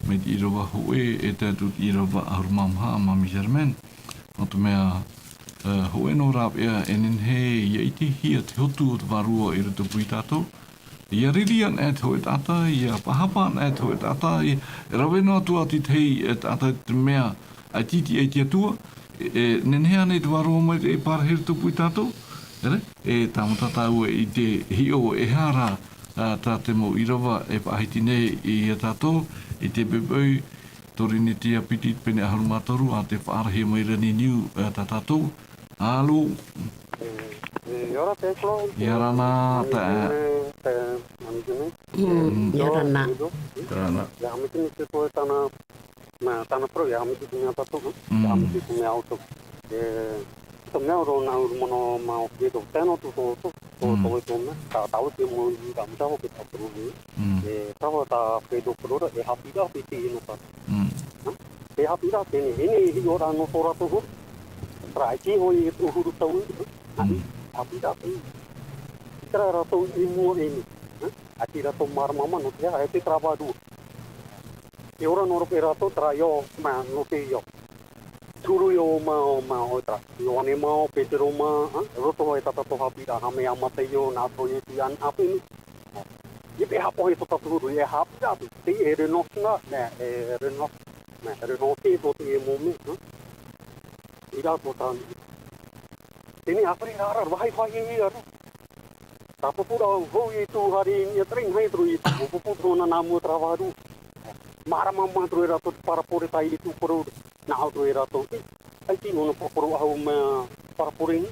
Me te irawa hoe e tātou irawa aharu mamha Mami Germain. O te mea ho eno rāp ea enenhe ia iti hia te hotu o te warua i rutu pui tātou. Ia ririan e te hoe tāta, ia pahapan e te hoe tāta, ia raweno atua ati tei e tāta te mea a titi e tia tua, nenhea nei te warua mai e pārhe rutu pui tātou, e tāmata tāua i te hio e hara tā te mo irawa e pāhiti nei i a tātou, i te bebeu, torini tia piti pene aharu matoru a te whaarahe mai rani niu tā tātou. Alo. Yora te klo. Yara nā ta. Yara nā. Ya amiti ni te toe tana pro ya amiti ni ata tu. Ya amiti ni auto. To me ro na ur mono ma o ke to teno to to me ta ta o te mo ni da mta o ke ta pro ni. Ta wa ta pe do pro e hapida piti no ta. E hapida te ni yora no tora to. Praiki hoi e uhuru tau api dapi tra rato imu ini ati rato mar mama no te ha te trabalho e ora noro pe rato tra yo ma no te yo turu yo ma o tra yo ane ma o petero ma roto ho tata to hapi da hame amate yo na to ye tian api ni ye pe hapo he to turu ye hap da te e reno na e reno te to te mo me ira to tan ini apri nara wahai wahai ya tapi pura ho itu hari ini tering hai terus itu pupu na namu travaru mara mamma terus rato para puri tai itu puru na terus rato ai ti no puru au ma para puri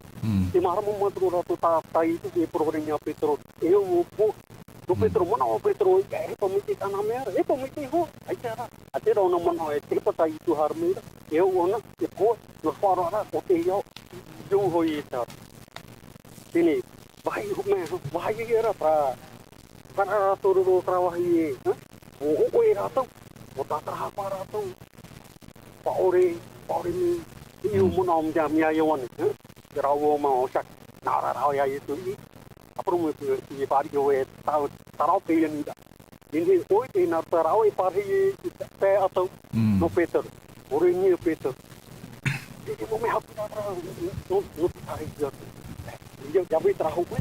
ni mara mamma terus rato tai itu e puru nya petro eu do petro mana o petro e pamiti tanamera e pamiti ho ai cara ate ro no mana e te patai itu harme eu ona e ko no faro ara o te yo do ho ita ini vai era para turu trawahi o era to o tatra para to paore ni iu munom jam ya yon rawo ma o sak nara rawo ya itu apro ti pari yo e tarau pe ni da ini oi te na tarau e pari te ato no peter ore ni peter ini mo me hapu na no tari yo dia jabi terahu pun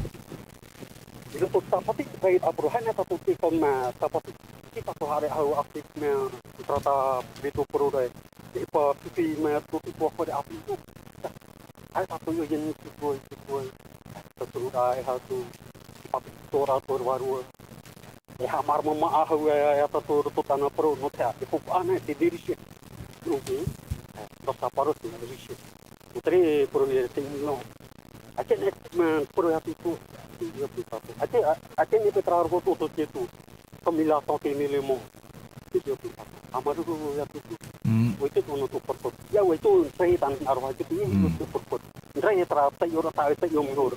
itu tu tapati baik apruhan atau tu kena tapati kita tu hari aku aktifnya terata betul perlu deh ipa pipi me tu ipa pada api itu ai satu yo yang itu terus ai satu papi tora baru hamar mama aku ya tu tanah perlu nota ipu ane di diri sih terus apa harus diri sih putri perlu tinggal ache nek pro hati tu dia tu ache ni petra argo tu tu kamila to ke ni lemo dia tu amaru ya tu itu no tu por ya itu sai tan arwa tu ni tu por ndrai tra ta yo ta ta yo mur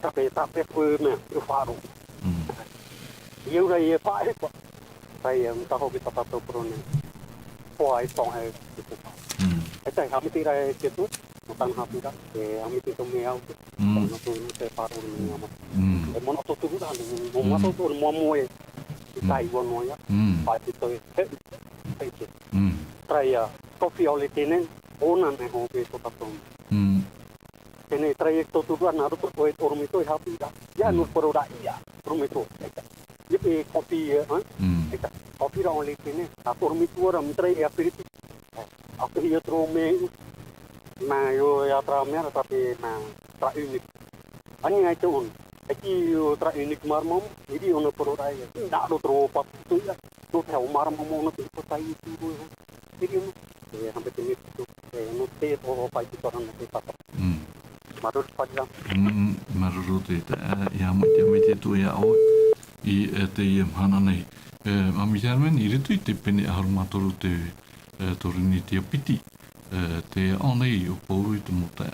tapi ko me faro eu ra ye fa ko sai ta ho kita ta pro ni po ai tong ai tu ai ha mi tira ke tu tan hapi da ami tu me au no tu te paro ni ama e mono to tu da mo ma to mo e sai wo no ya pa ti to e traia coffee ole tenen ona me ho pe to taton tene trayecto tu da na to e ormito e hapi da ya no poro da ya prometo ye pe coffee eka coffee da ole tenen a ormito ora mi trai aperiti aku ia trome mà yo ya tra mer tapi na tra unik ani ai tu aki yo tra unik marmom jadi ono pro rai da do tro pat tu ya tu theo marmom ono tu tai tu jadi ya sampai sini tu no te to pai tu orang nanti pat marut pajam marut itu ya mete tu ya o I te hana nei ami jarmen iritu te pene harmatoro te torini te piti te anei o poru i te mota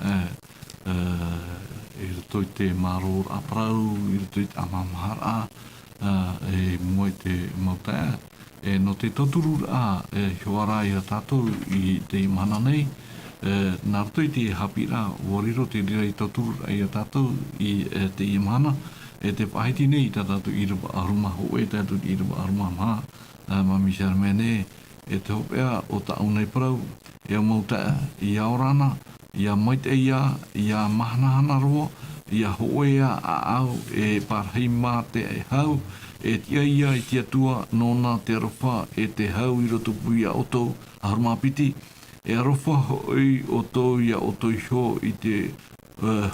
i rato i te maror aprau, i rato i te amamahara e mo i te mota no te toturu a hiwara i ratatou i te mana nei nā rato i te hapira wariro te rira i toturu i ratatou i te imana te whaiti nei i tātou i rapa aruma ho e tātou i rapa aruma maha mami Charmene te hopea o ta unei parau ia mauta ia orana ia maite ia mahanahana roa ia hoea a au e parhei mā te e hau e tia ia i tia tua nona te rofa e te hau i roto pui a oto a harumapiti e rofa hoi oto ia oto iho i te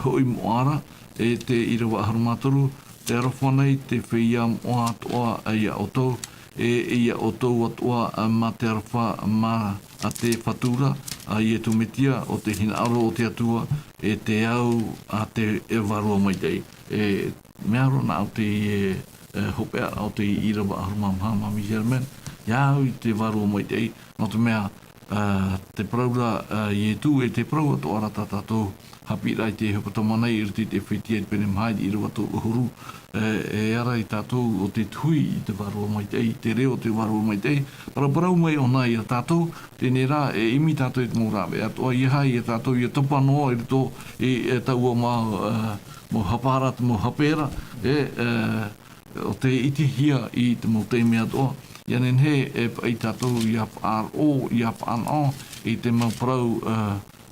hoi moara e te irawa harumatoru te rofa nei te whia moa toa ia oto ia oto atua ma te rofa ma a te whatura a i e tumetia o te hina aro o te atua e te au a te e warua mai tei. Mearo na au te hopea au te irawa aruma mahama mi German, iau i te warua mai tei, no te mea te praura i e tu e te praura to ara tatatou hapira i te hepatamanai i riti te whetia i pene mahai i rawa tō uhuru e ara i tātou o te tui i te warua mai tei, te reo te warua mai tei, paraparau mai o nai a tātou, tēnei rā e imi tātou i te mōrawe, atoa i hai e tātou i a tapa noa i rito e taua mō hapara te mō hapera, o te iti hia i te mō teimea toa, Ianen he e pai tātou i aparo, i apano, i te mauparau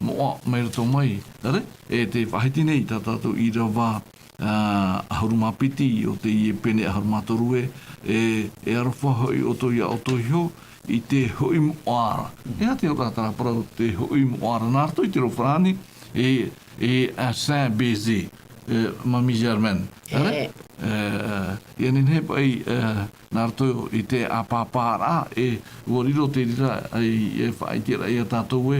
moa mai rato mai. Tare? E te whahiti nei tātou i rawa ahurumapiti o te i pene ahurumatorue, e arofa hoi o to ia o to hio, i te hoi moara. Ea te ora tara parau te hoi moara. Nā rato i te rowharani, e a Saint-Bézé, Mami Germaine. Tare? Ianen he pai nā rato i te apapara e uariro te rira e whaitira i a tātou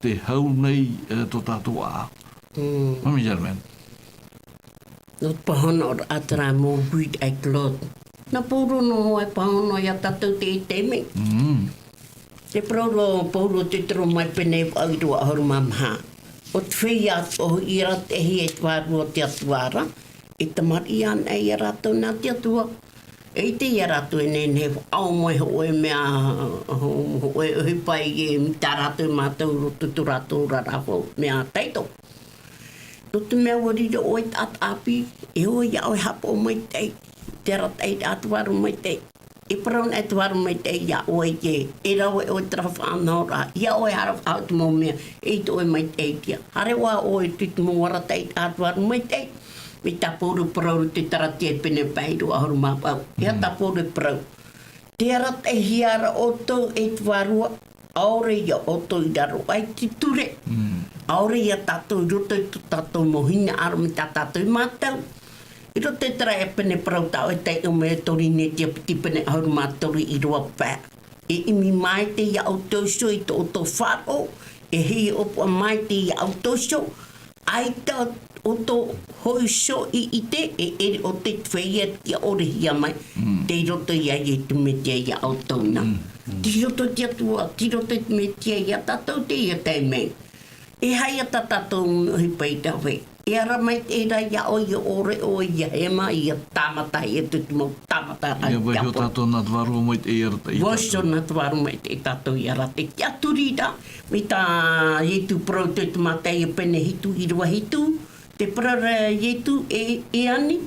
te hau nei to tātou a. Mami Germaine. No pahono atara mō huit ai klot. Na pūro no ai pahono i a tātou te i teme. Te pūro te tero mai pene au i rua ahuru mamha. O te whei o i rat e hi e twarua te atuara. I tamari ana i a rato nā te atua. E te i a rato e nene au mai hoe mea hoe uhipai e mita rato i mātou roto tu rato rarafo mea teito. Roto mea warira o i tat api e o i au hapo mai tei. Te rat e atuaru mai tei. E praun e tuaru mai tei ia o i ke. E rau e o trafa anora. Ia o i haraf out mo mea e to e mai tei tia. Hare wa o i tutu mo wara tei atuaru mai tei. Me taporu prau te tarati e pene pairu ahuru mapau. Ia taporu prau. Te rat e hiara o tau e tuarua. Aore ia o tau i raro ai te ture. Aore ia tātou i roto i tātou mohina aro me tātou i mātou. I roto e tara e pene prau tau e tei o mea tori ne te apiti pene ahuru mātori i roa pā. E imi mai te ia au tōsho i tō tō whāro. E hei opo mai te ia au tōsho. Ai tā o tō hoisho i ite e ere o te twea kia ore hia mai. Te roto ia i tu me te ia au tōna. Ti roto te atua, ti roto me te ia tātou te ia te mei. E hai a tātou hipai tawe. E ara mai te ira ia o ia ore o ia ema ia tamata ia tutu mo tamata ai Ia vai ho tātou nā twaru mai te ia rata i Washo na twaru mai te tātou ia rate. Kia turida, me tā ietu pro te tumatei e pene hitu i rua hitu. Te prara ietu e ani.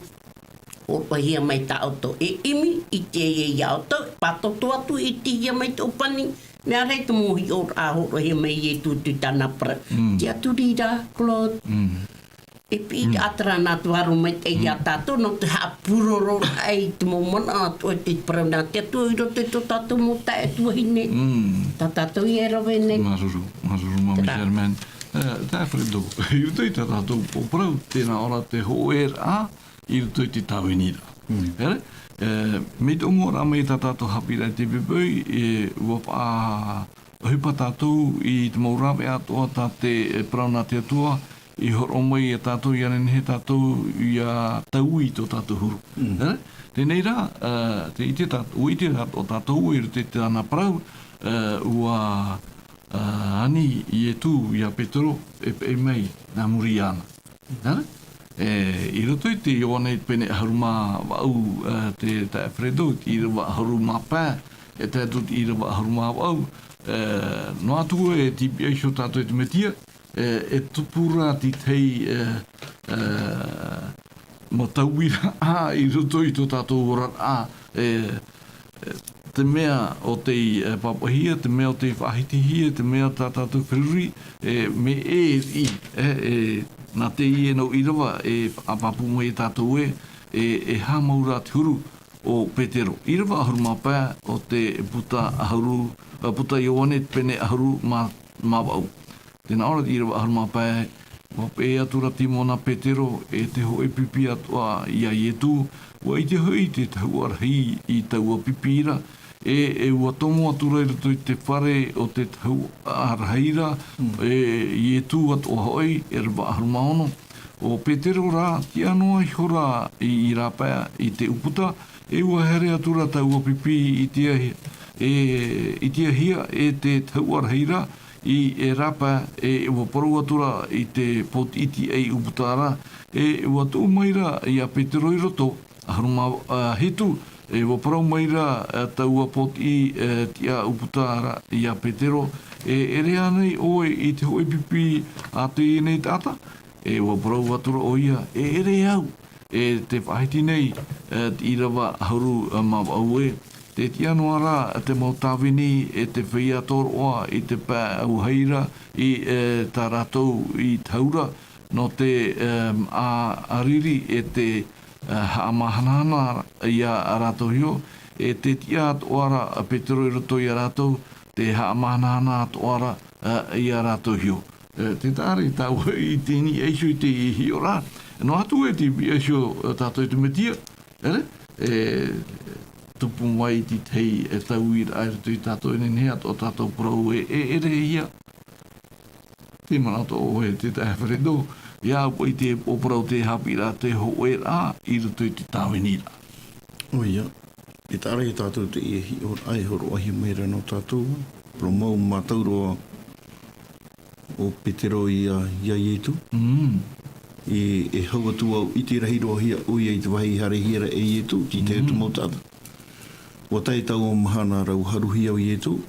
O pahia mai tā auto e imi i te e auto. Patoto atu i te ia mai te opani. Mea rei te mohi o rāhoro he mai ietu tu tāna pra. Kia turida, Claude. E pi atara nā tuaru mai te ia tātou, no te hapuroro ai te momana atua te parau nā te atua i roto to tātou mo tae atua hine. Tā tātou i era wene. Maruru, Mami Germaine. Tā Fredo, i roto i tā tātou o parau tēnā ora te hoer a, i roto i te tāwenira. Here? Me te omora mai tā tātou hapira te beboi, ua pā hupa tātou i te maurawe atua tā te parau nā te atua, i horo mai e tātou i aren he tātou i a tau i tō tātou huru. Tēnei rā, te ite tātou, ite o tātou i te tāna parau, ua ani i e tū i a Petero e mei nā muri ana. I roto i te ioanei pene haruma wau te Fredo, i rawa haruma pā, e tātou i rawa haruma wau, no atu e tipi ai xo tātou e te metia, e tupura ti tei mo tauira i roto i tō tātou orat te mea o te papahia, te mea o te whahitihia, te mea tā tātou whiruri, me nā te i no irawa apapu mai tātou e hamaura te huru o Petero. Irawa ahuru mapā o te puta ahuru, puta ioane pene ahuru mawau. Tēnā ora i rawa ahuru mapā, e atura timona Petero e te hoe pipi atua i a ietu, wa i te hoi te tau arahi i tau a pipira, e ua tomo atura i rato i te whare o te tau arahira, i ietu atua hoi, e rawa ahuru maono. O Petero rā, ki anoa i hora i rāpā i te uputa, e ua here atura tau a pipi i te ahia e te tau arahira, i e rapa e ua paru atura i te pot iti ei uputara e ua tu maira i a Petero i roto haruma hitu e ua paru maira tau a pot i tia uputara i a Petero e rea nei oe i te hoi pipi a te nei tata e ua paru atura o ia e ere au e te whahiti nei i rawa hauru mawaue te tiano ara te mautawini e te whia toroa i te pā au heira i tā rātou i taura no te ariri e te haamahanana i a rātou hio e te tia atoara a petero i roto i a rātou te haamahanana atoara i a rātou hio. Te tāre tau i tēni eisho i te hio rā. No atu e te eisho tātou i te metia. Tupu mai ti tei e tau i aere tui tātou i nea o tātou prau e re ia. Te manato o e te tāwharedo. Ia po i te o prau te hapira te ho e rā i rutu i te tāweni rā. O ia, e tāre i tātou te iehi o ai horo ahi meira no tātou. Pro mau mātauroa o Petero i a Ietu. E haua tu au i te rahi roa hia ui e te wahi hare hira e Ietu, ti te utu mautata. Wa tai tau o mahana rau haruhi au Ietu.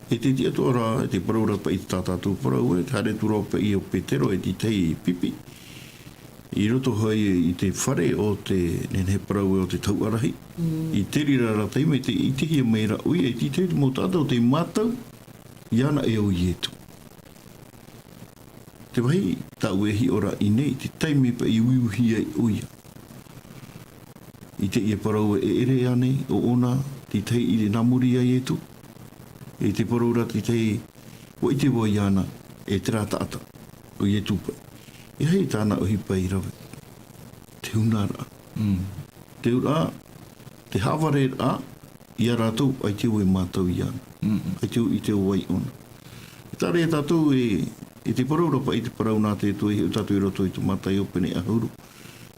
E te tia toa rā, e te paraura pa i te tātātou parau e, te hare tu rau pa i o Petero e ti tei pipi. I roto hai i te whare o te nenhe parau e o te tauarahi. I te rira rā teime te i te hia meira ui e ti te mautata o te mātau, iana e o Ietu. Te wahi tau e hi ora i nei, te taimi pa i uiuhi ai uia. I te ia parau e ere ane o ona, ti tei i te namuri ai Ietu. E te paraura ti tei, o i te wai ana, e te rā taata, o Ietu pai. E hei tāna o hipa i rawe. Te hunara. Te ura, te haware a, i a rātou, ai te ue mātou i ana. Ai te i te wai ona. E tāre e tātou e te paraura pa i te parau nā te tui, o tātou i roto i tu mātai opene ahuru.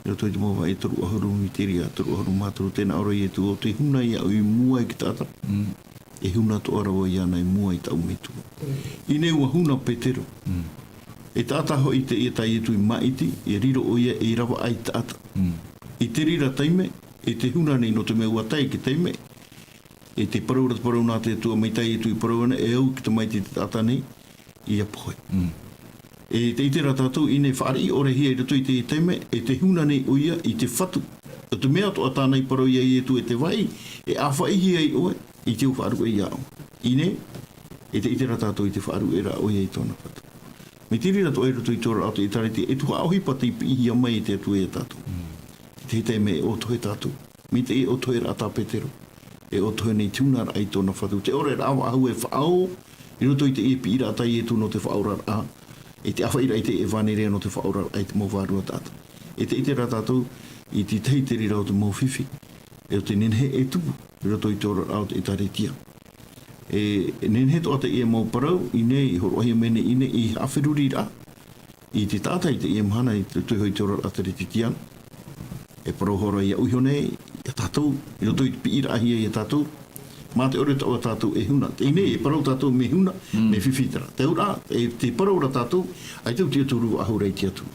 I roto i te mawa e toru ahuru miteri a toru ahuru mātoru tēnā ora i tu o te huna i a ui mua i ki tāta. E huna to arawa i ana i mua i tau mitua. I ne ua huna Petero. E tāta ho i te ia tai e tui maiti, e riro o ia e rawa ai tāta. I te rira taime, e te huna nei no te mea ua tai ki taime, e te paraura te parau nā te tua mai tai e tui parauna, e au ki te maiti te tāta nei, i a pohe. E te itera tātou i nei whaari ore hia i rato i te taime, e te huna nei o ia i te whatu. O te mea to a tānei parau ia i e tu e te vai, e a whaihi ai oe, i te whaaru e iau. I ne, e te itera tātou i te whaaru e ra o ia i tōna whatu. Me tiri rato e rato i tōra ato i tare te e tuha auhi pati i ia mai i te atu e tātou. Te hitei me e o tohe tātou. Me te e o tohe rā tā Petero. E o tohe nei tūnara ai tōna whatu. Te ore rāwa ahu e whaau, i roto i te e pi ira tai e tū no te whaaurar a. E te awha ira i te e whanerea no te whaaurar ai te mōwārua tātou. E te itera tātou i te teiteri rau te mōwhiwhi. E o te nenhe e tupu, i roto i tōra rau te tare tia. E nenhe to ata i e mau parau, i nei, i horo ahi mene i nei, i awhiruri rā. I te tātai te i e mahana i te tuihoi tōra ata re te tian. E parau hora i a uho nei, i a tātou, i roto i te pi ira ahi i a tātou. Mā te ore tau a tātou e huna. Te nei, e parau tātou me huna, me whiwhitara. Te ura, e te parau ra tātou, ai tau tia tūru ahurei tia tū.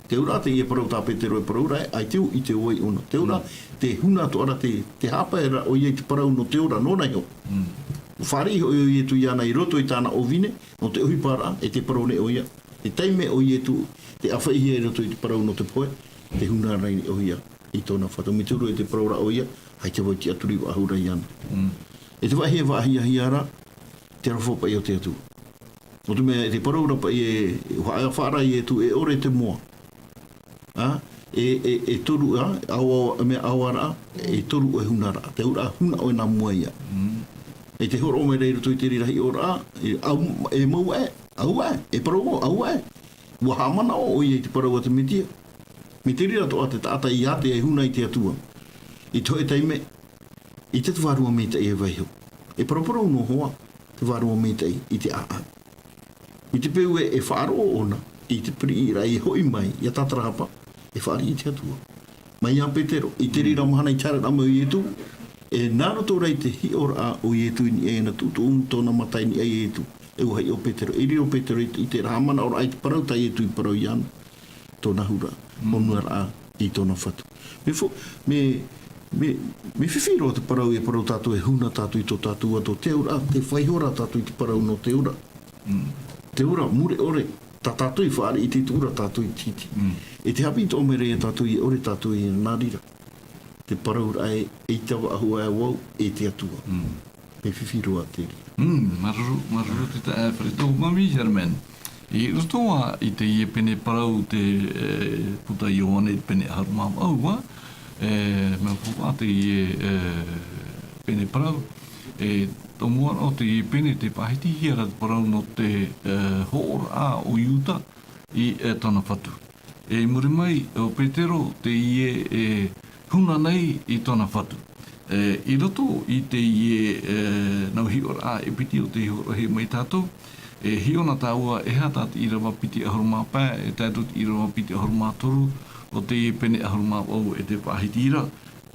Te ura te i e parau tā Petero e parau rai, ai teu i te oi una. Te ura, te huna to ara te hapa era o i te parau no te ura nona heo. Whari o i e tu iana i roto i tāna o vine, no te ohi para, e te parau ne o ia. Te taime o i e tu, te awhaihi e roto i te parau no te poe, te huna rai o ia i tōna whatu. Mi tūru e te parau ra o ia, hai te wai ti aturi wa ahura i ana. E te wahi e wahi ahi ara, te rafo pa i o te atu. No te mea, e te parau ra pa i e whaara i e tu, e ore te moa. E toru me awara, e toru e hunara. Te ura huna o e nā mua ia. E te horo me reiro tui te rirahi ora, e mau e, au e, e parau au e. Ua hamana o i te parau a te mitia. Me te rira to a te tāta i ate e huna i te atua. I toe teime, i te tuarua me te e vaiho. E parau no hoa, te warua me te i te a. I te peu e whaaro ona, i te pri i rai hoi mai, i a tatarahapa, e whaari i te atua. Mai a Petero, i te rira mahana i tara rama i e tu, e nāro tō rei te hi ora a o i e tu ni e na tūtu tōna matai ni e tu, e uhai o Petero. E riro Petero i te rahamana ora ai te parau tai e tu i parau i ana, tōna hura, monuar a i tōna whatu. Me whiwhiro te parau e parau tātou e huna tātou i tō tātou ato te ura, te whaihora tātou i te parau no te ura. Te ura, mure ore, tā tātou i whaare i te ura tātou i titi. E te hapi tō mere e tātou i ore tātou i nārira. te paraura e tawa ahua e wau e te atua. Me whiwhiroa te ri. Maruru te ta Fredo mami Germain. I rotoa i te ie pene parau te puta Ioane pene harumam au wa. Me fuwa te ie pene parau. Tō mua o te ie pene te pahiti hiara te parau no te hoora a o Iuta i tana whatu. Muri mai o Petero te ie huna nei i tana whatu. I roto i te ie nau hiora a e piti o te hiora he mai tātou. Hiona tāua e hatāt i rawa piti ahurumā pā, e tātut i rawa piti ahurumā toru, o te ie pene ahurumā au e te pāhitira.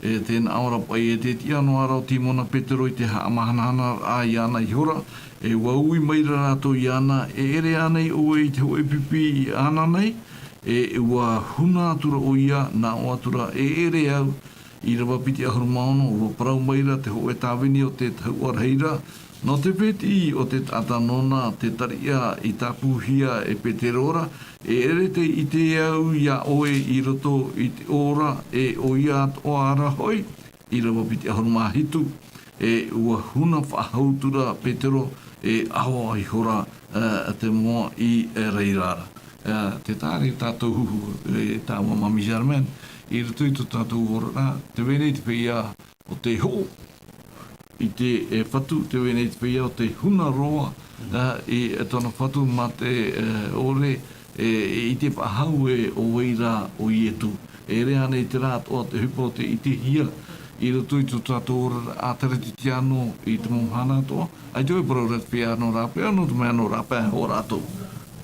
Tēnā aora pai e te tiano ara o Timona Petero i te haamahanahana a iana i hora. Waui maira rātou iana e ere anei o e te hoe pipi i ana nei. Ua huna atura o ia, nā o atura e ere au i rawa piti ahurumā ono, ua parau maira te hoe tāwini o te tauar heira. No te peti o te atanona, te taria i tapuhia e Peterora, e ere te i te au ia oe i roto i te ora e o ia o ara hoi, i rawa piti ahurumā hitu, e ua huna whahautura Petero e aho ai hora te moa i reirara. Te tāre tātou huhu e tāua mami Germain, i roto i tu tātou ora, te wene te whia o te ho, i te whatu, te wene te whia o te huna roa, i tona whatu ma te ore, i te pahau e o weira o ietu. E rea nei te rāt o te hupo te i te hia, i roto i tu tātou ora a tere te tiano i te mohana toa. Ai te parau ret whia no rāpe, anō te mea no rāpe o rātou.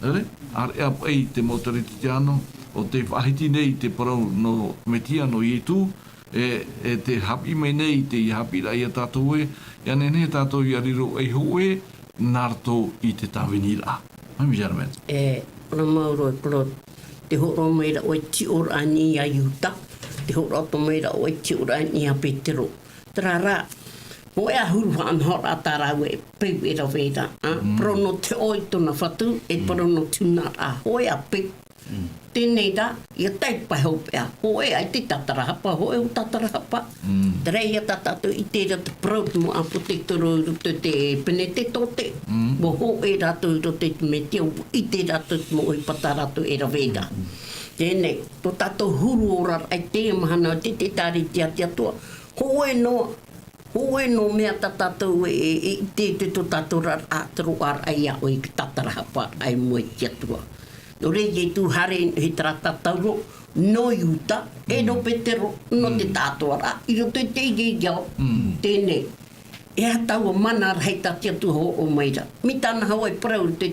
Ere? Are ea pai te motare te tiano, o te whahiti nei te parau no metia no ietu, e te hapi mai nei, te hapi rai a tātou e, ia nene tātou i ariro e hoe, nārto i te tāwini rā. Mami Germain. Ora mauro e Claude, te horo meira o e ti ora ani a Iuta, te horo ato meira o e ti ora ani a Petero. Tara rā, mo e ahuru anhora tarau e pepera vera, prono te oi tona whatu, e prono tuna a hoi a pe. Tēnei rā, ia taipai hau pēr. Hoe ai te tatarahapa, hoe o tatarahapa. Te rei a tatatu i tērā te prout mo apo te toro ruto te pene te tote. Mo ho e rato i rote te me te i te rato mo i pata rato e raweda. Tēnei, to tato huru ora ai te mahana te tāri te atiatua. Hoe no mea tatatu e te to tato rar ātaro ar ai a o i tatarahapa ai mo i te atua. O rei e tu hare he trata tauro, no Iuta, e no Petero, no te tātua rā. I roto te i iau, tēnei. E a tau mana rei tatia tu ho o maira. Mi tāna hau ai parau te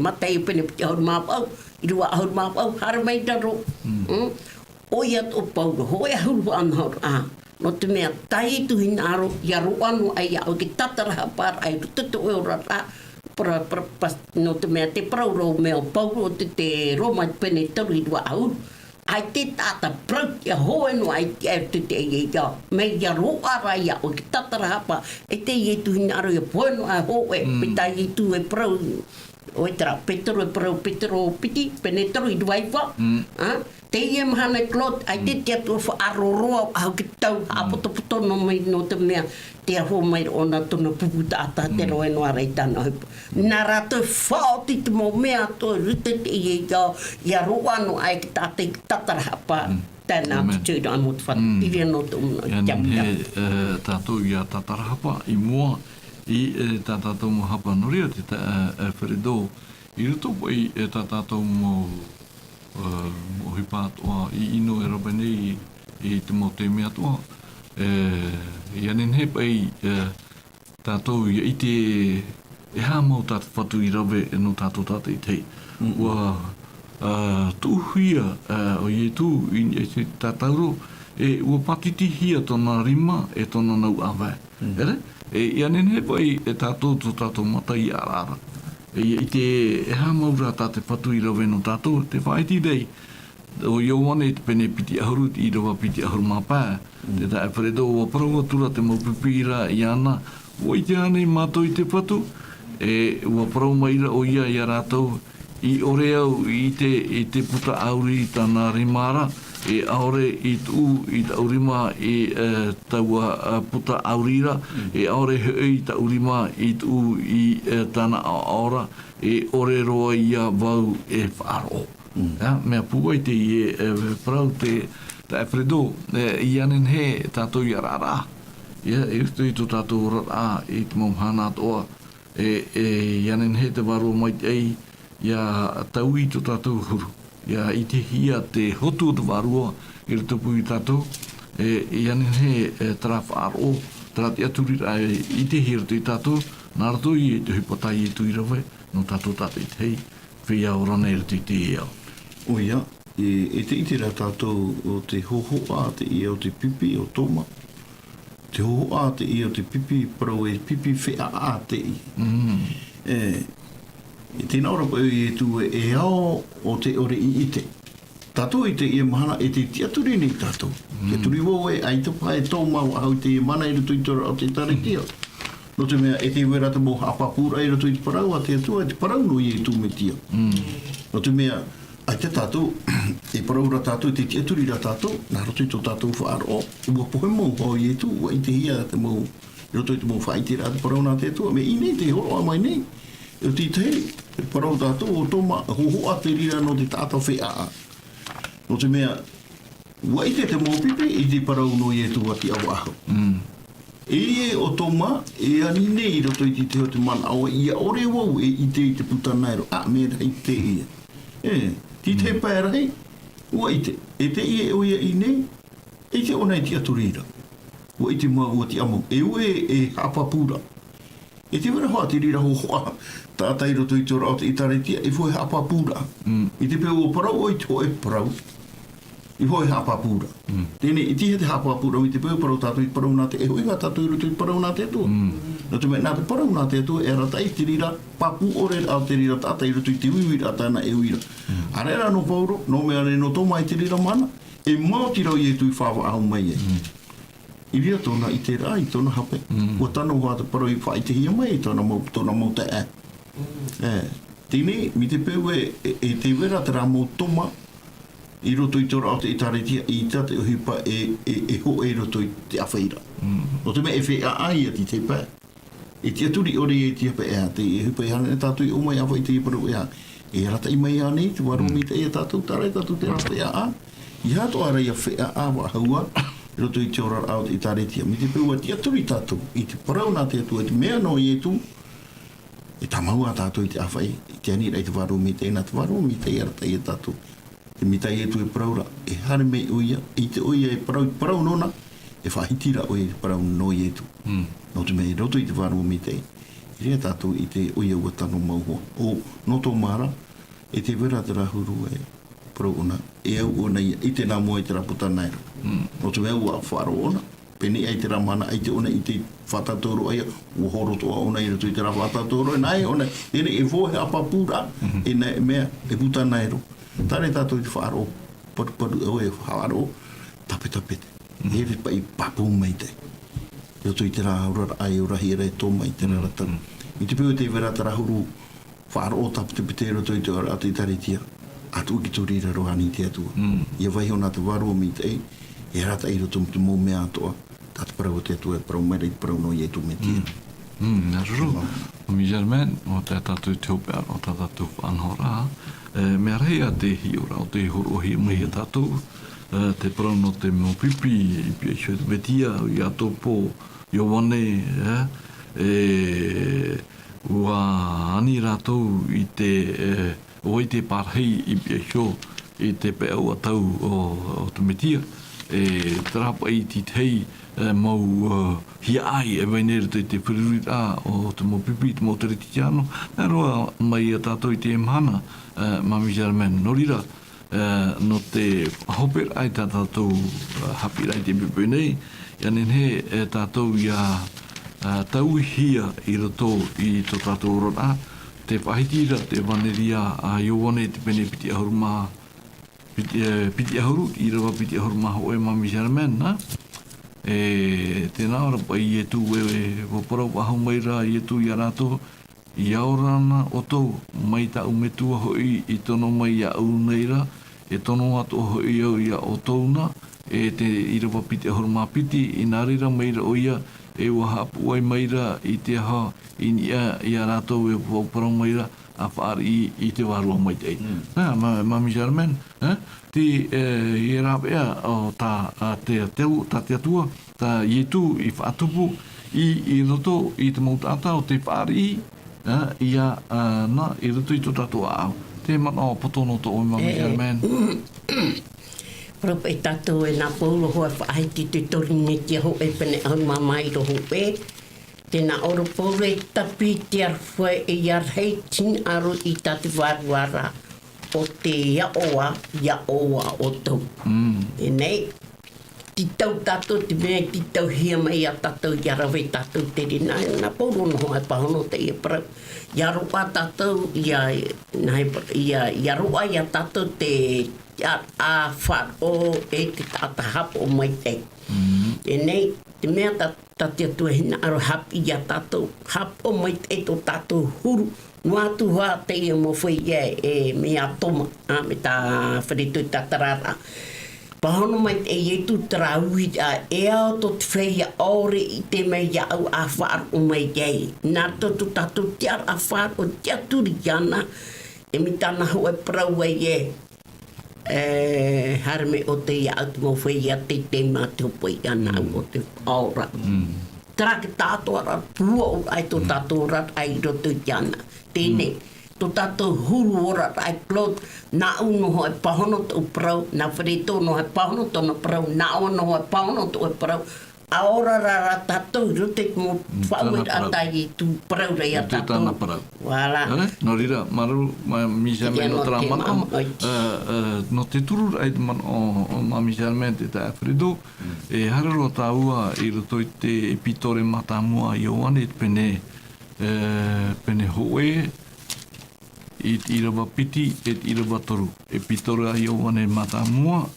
matai pene piti ahurumā pau, i rua ahurumā pau, hara mai raro. O ia o pau, ho e ahuru anhor a. No te mea tai tu hinaro, ia roanu ai au ki tataraha pār ai rututu e ora rā. No te mea te prauro mea o pauro te roma pene taru i rua auru. Ai te tata prau kia hoe no ai te te e ia. Me ia roa ra ia o ki tatara hapa. E te i tu hinaro ia poeno a hoe. Pita i tu e prau. O e tera Petero e prau Petero piti. Pene taru i rua iwa. Te ia mahana Claude. Ai te te atua wha aroroa au ki tau. Apotopoto no mai no te mea. Te aho mai ona tona puputa ata te roe no arei tāna hupu. Nā rātou whaoti te mo mea to rute te i ia roa no ai ki tātai ki tatarahapa. Tēnā tutu amo te whatu. Iria no te uno. Ian he tātou ia tatarahapa i mua i tātou mo hapa noria te Fredo. I ruto pai tātou mo hipa toa i ino e rabe nei i te mo te mea toa. Ia nen he pai tātou i te e hā mau tātou whatu i rawe e no tātou tātou i tei. Ua tūhuia o i tū i te tātauro e ua patiti hia tona rima e tona nau awai. Ere? Ia nen he pai e tātou mata i arara. I te e hā mau rā tātou whatu i rawe no tātou, te whaiti dei. O Ioane te pene piti ahuru i rawa piti ahuru mapā. Te tae Fredo o paraua tura te maupipira i ana. O i te anei mātou i te whatu. Ua parau maira o ia i a rātou i ore au i te puta auri i tāna rimara. e aore i tu i ta urima i taua puta aurira, e aore i ta urima i tu i tana aora, e ore roa ia vau e whaaro. Mea pua i te i parau te Fredo, i anen he tātou i arara. E ustu i tō tātou rara i te maumhana atoa, i anen he te waro mai ei, ia tau i tō tātou huru. Ia i te hia te hotu o te warua, i re tupu i tātou, i anen he tara whaaro, tara te aturira i te hira tō i tātou, nā rato i te hupatai i tu i rawe, no tātou tātou i te hei, whia o rana i re tō i te hea. O ia, e te itira tātou o te hoho a te ia o te pipi o toma. Te hoho a te ia o te pipi, parau e pipi whea a te i. E tēnā ora pa e tu e ao o te ore i ite. Tātou i te ia mahana e te tiaturi ni tātou. Ke turi wau e aitapa e tō mau au te mana i rutu i tora o te taretia. No te mea e te wera te mo hapapura i rutu i te parau a te atua, e te parau no i e tū me tia. No te mea ai te tātou, e paraura tātou, te tiaturi ra tātou, nā roto i tō tātou whaaro, ua pohe mou hau i e tū, ua i te hia te mou, roto i te mou whaiti ra te parauna te atua, me i nei te horo a mai nei, e te hei, te parau tātou, o tōma, hoho a te rira no te tātou whea a. No te mea, ua i te mou pipe, i te parau no i e tū ati au aho. E o tōma, e ani nei, roto i te heo te mana aua, i a ore wau e i te putanairo, me rei te ia. Ti te pērai, ua i te, e te ia e oia i nei, e te ona i te aturira. Ua i te mua ua ti amo, e ue e hapapura. E te wera hoa te rira ho hoa, tātai roto i tōra o te itaretia, e fo e hapapura. I te pēo o parau, o i tō e parau. I fo e hapapura. Tēne, i tihe te hapapura, i te pēo parau tātou i parau nā te e hoiga tātou i roto i parau nā te atua. No te mea nā te parau nā te atua, e ratai te rira, papu ore au te rira tātai i roto i te uiwira tāna e uira. Arera no pauro, no mea re no tōma i te rira mana, e mauti rau i e tui whāwa au mai e. I ria tōna i te rā, i tōna hape. Ua tano hoa te parau i wha i te hia mai, i tōna mau te e. Tēne, mi te pēu e te wera te rā mō toma, i roto i tōra o te itaretia, i tate o hipa e ho e roto i te awhaira. No te mea e whea ai ati te pē. E te aturi ore e te hape e ha, te e hipa e hana e tātou i omai awha i te iparu e ha. E rata i mai ane, te waro mi te e tātou, tārai tātou te rata e a. I hato ara i a whea a wa haua, roto i tōra o te itaretia. Mi te pēua te aturi tātou, i te parau nā te atua, te mea no i e tū, e tamau a tātou i te awhai, i te anira i te waro mi te ena, te waro mi te e rata i e tātou. Te mitai e tu e paraura, e hare mei oia, i te oia e parau nona, e whahitira oia e parau no i e tu. No te mei roto i te wāro mi te, i rea tātou i te oia ua tano mauhoa. O no tō mara, e te wera te rahuru e parau ona, e au ona i te nā mua i te raputa naira. No te mea ua whāro ona, pene ai te ramana, ai te ona i te whatatoro aia, ua horo toa ona i roto i te whatatoro, e nai ona, e vohe apapura, e mea, e puta nairo. Tare tātou i te whaaro, paru au e whaaro, tapetapete. Hewe pa i papu mai te. Roto i te rāura ai ura hira e tōma i te rarataru. I te pēo te wera te rahuru whaaro tapetapete roto i te ora atu i taretia. Atu ki tō rira rohani te atua. Ia vai hona te warua mi te e rata i roto te mō mea atoa. Tātu parau te atua e parau mai rei parau no i e tū me tia. Nā ruru. O mi Germain, o te tātou te hopea, o te tātou whanhora. Mea rei a te hiora o te horo hi mai a tātou, te parau no te mo pipi, i pia xo te betia, i ato po, i o wane, ua ani rātou i te, o i te parhei i pia xo, i te pe au atau o te metia, trapa i ti tei, mau hia ai e wainere te whiririra o te mo pipi, te mo te retiano, nā roa mai a tātou i te emhana, Mami Germain, no rira, no te hoper ai tā tātou hapira i te pipi nei, ia nen he tātou ia tau hia i roto i tō tātou rona, te whahitira, te waneria a iowane te pene piti ahuruma, piti ahuru, i rawa piti ahuruma ho e Mami Germain, na? Tēnā ora pa i e tū e waparau ahau maira i e tū i arato i aorana o tō mai ta umetua hoi i tono mai a au neira e tono atu o ia o touna, e te irawa piti ahuru mapiti, i nārira meira o ia, e wahapu ai meira i te aha, i a rātou e whauparau meira, a whaari i te warua mai tei. Mami Germain, ti i rāpea o tā te atua, tā ietu i whaatupu, i roto i te mautata o te whaari ia i roto i to tatua au. Te mana o potono to o Mami Germain. Prope tatou e nā paulo hoa whaahiti te torine tia ho e pene au mamai roho e. Tēnā oro paulo e tapi te arwhai e iarhei tin aro i tate waruara o te iaoa o tau. E nei, ti tau tatou te mea ti tau hia mai a tatou iarawe tatou te rina. Nā paulo noho e pahono te ia parau. Iaroa tatou, iaroa ia tatou te a wharo e te tatahapo o mai te. E nei, te mea tati atua hina aro hapi ia tatou, hapo mai te to tatou huru. Noa atu hoa te ia mo whai e mea toma, me tā wharetu i tatarara. Pahono mai te e tu traui a e ao to te whai a ore i te mei ia au a wharo o mai ei. Nā totu tatou tiar a wharo o tia turi ana, e mi tāna ho e prau e harme o te ia atu mo whai a te mātou pui ana o te aura. Trake tātou rat pua o ai to tātou rat ai roto i ana. Tēnei, to tātou huru ora ai klot, nā uno ho e pahono tō prau, nā whareto no he pahono tōna prau, nā ono ho e pahono tō e prau, a ora rara tātou, rote mo whauer atai i tū prau rei a tātou. Tūtana parau. Wala. No rira, maru, mi Germain no tera mana, no te turu ai man o Mami Germain te tā whareto, e hararo tā ua i roto i te epitore matamua i oane pene hoe, i irawa piti e irawa toru. E pitore ai o wane matamua,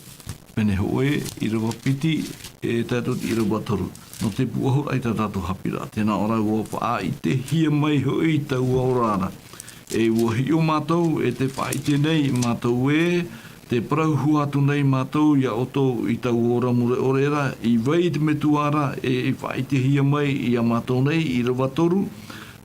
pene hoe, irawa piti e tātou irawa toru. No te puahura ai tātou hapira. Tēnā ora ua wha i te hia mai hoi tau aurara. E ua hi o mātou e te wha i te nei mātou te prauhu atu nei mātou ia oto i tau ora mure orera, i wei te metuara e wha i te hia mai i a mātou nei, irawa toru.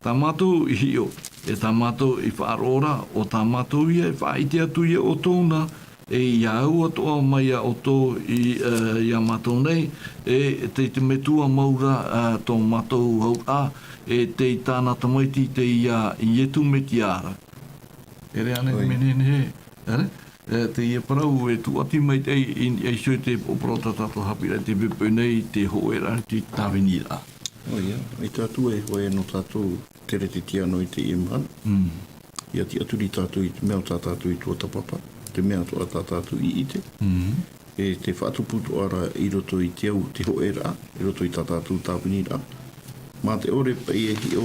Tā mātou i hio. E tā mātou i whaarora o tā mātou ia, e whaite atu ia o tōna, e ia au atoa mai a o tō i a mātou nei, e te metua maura tō mātou hau a, e te tāna tamaiti te ia i etu me tiara. E rea ane menene he, te ia parau e tu ati mai te i soi te oprota tātou hapira, te bepe nei, te hoera, te tāwenira. Ia, i tātou e hoe no tātou tere te tiano i te iman. Ia ti aturi tātou i te mea o tātou i tua tapapa, te mea o tātou i ite. E te whaatuputu ara i roto i te au te hoera, i roto i tātou tāpinira. Mā te ore pai e hi o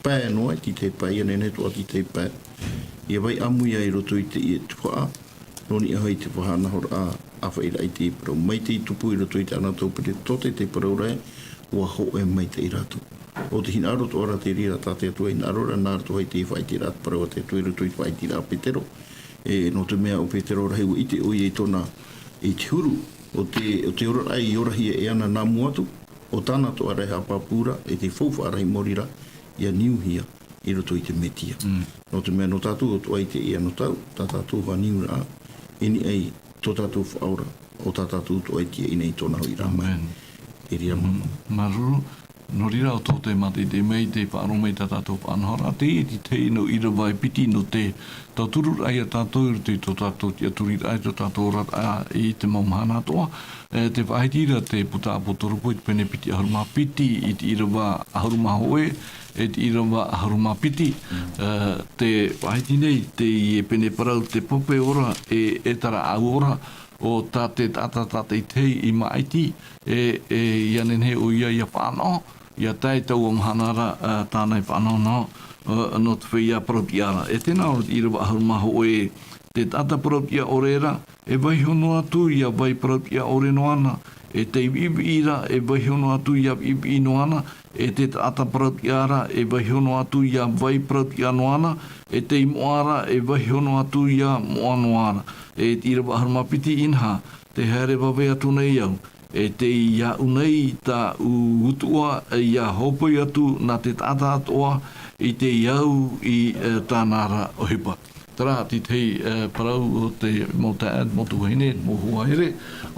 pāe noa, ti te pai anene to ati te pāe. Ia vai amuia i roto i te i e tukaa, noni ahai te whahana hora a whaira i te i parau. Mai te i tupu i roto i te anatau pere tote te parau rai, ua ho e mai te i ratu. O te hina aroto ora te rira tāte atua i nārora, nāroto hai te i whaiti rāt parau a te tuiru tui whaiti rā Petero. E no te mea o Petero rahi ua ite o i e tona i te huru. O te ora ai i ora hia e ana nā muatu, o tāna to arai hapapura e te fauwha arai morira i a niuhia i roto i te metia. No te mea no tātou o tu ai te i ano tau, tā tātou wa niura a, ini ai tō tātou whaora, o tā tātou tu ai tia inei tōna hoi rā mai. E ria mama. Maruru, no rira o tō te mate te mei te whaaro mei tā tātou whanahora, te te ino ira vai piti no te tāturu ai a tātou te tō tātou tia turi ai tō tātou rat a i te maumahana toa. Te whaitira te puta apotoru po i te pene piti ahuruma piti i te ira wa ahuruma hoe, e te ira wa ahuruma piti. Te whaiti nei te i e pene parau te pope ora e tara au ora, o tate i tei i maiti e ianen he o ia whanau, ia tai tau o mhanara tānei whanau no te whia propiara. E tēnā o te irawa ahurumaho e te tata propia orera, e vai hono atu ia vai propia ore no ana, e te ibi ira e vai hono atu ia ibi no ana, e te ata parauti ara e waihono atu ia vai parauti anoana, e te imoara e waihono atu ia moanoara. E tira waharumapiti inha, te haere wawe atu nei au, e te ia unei ta utua ia hopoi atu na te tata atoa i te iau i tānara ohipa. Tara, ti tei parau o te mota ad, motu wahine, mohu haere,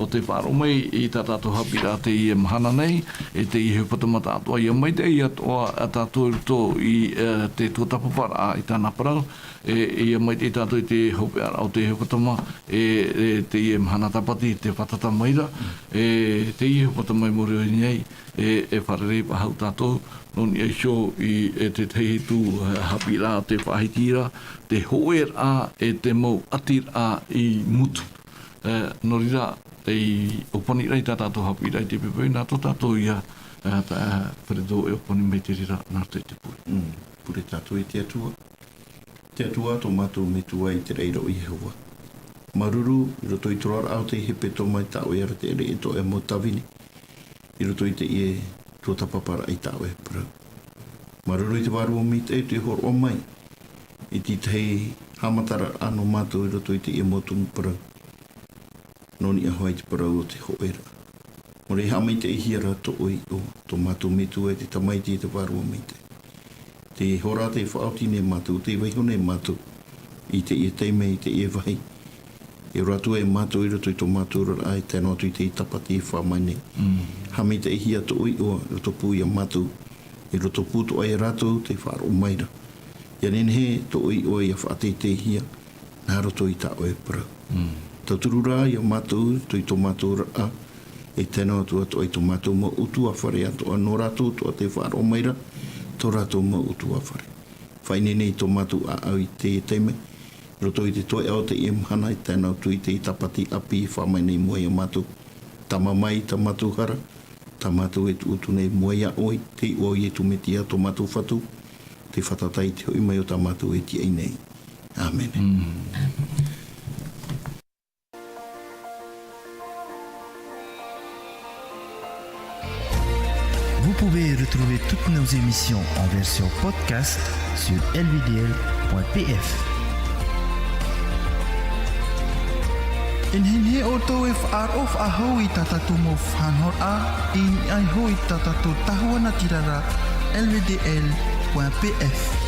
o te wharomei i tā tātou hapira te i mahana nei, e te i hepatamata atoa i mai te i atoa a tātou rito i te tuatapapara i tāna parau, e i mai te tātou i te hope ara o te hepatama, e te i mahana tapati, te whatata maira, e te i hepatamai mori o nei, e wharerei pahau tātou, noni e sho i te tehi tū hapira te whahitira, te hoer a e te mau atir a i mutu. Norira, i opani rei tā tātou hapira i te pepeu, nā tō tātou ia wharedo e opani me te rira nā te te pui. Pure tātou i te atua. Te atua tō mātou me tua i te reira o Iehova. Maruru, i roto i torara au te hepe tō mai tāo i ara te ere e tō e mo tawini. I roto i te ie tō tapapara i tāo e parau. Maruru i te waru o mi te hor o mai. I ti tei hamatara ano mātou i roto i te ie motungu parau. Noni a hoa i te parau o te hoera. Mo rei hama i te ihira to oi o tō mātou me tua e te tamaiti i te waru o mi te. Te hora te whaotine mātou, te waihone mātou. I te ie teime, i te ie vahi. E ratu e mātou i roto i tō mātou rara ai tēnā atu i te tapati e whamai nei. Hami te ihia to oi o roto pui a mātou. I roto puto ai rātou te wharo maira. Ia nene he to oi oi a whaate te ihia. Nā roto i tā oe para. Tauturu rā i a mātou to i tō mātou rara. E tēnā atu atu ai tō mātou ma utu a whare ato a no rātou to a te wharo maira. Tō rātou ma utu a whare. Whainene i tō mātou a au i te teime. Roto i te toi au te i mhana i tēnā tu i te tapati api i whamai nei mua i a mātou. Tama mai ta mātou hara, ta mātou e tu nei mua i a oi, te i oi e tu metia tō mātou whatu, te whatatai te hoi mai o ta mātou e ti ei nei. Amen. Vous pouvez retrouver toutes nos émissions en version podcast sur lvdl.pf. In hinhe o tō e whaarof a hou i tatatu mo whanhor a, in ai hou i tatatu tahua na tirara lvdl.pf.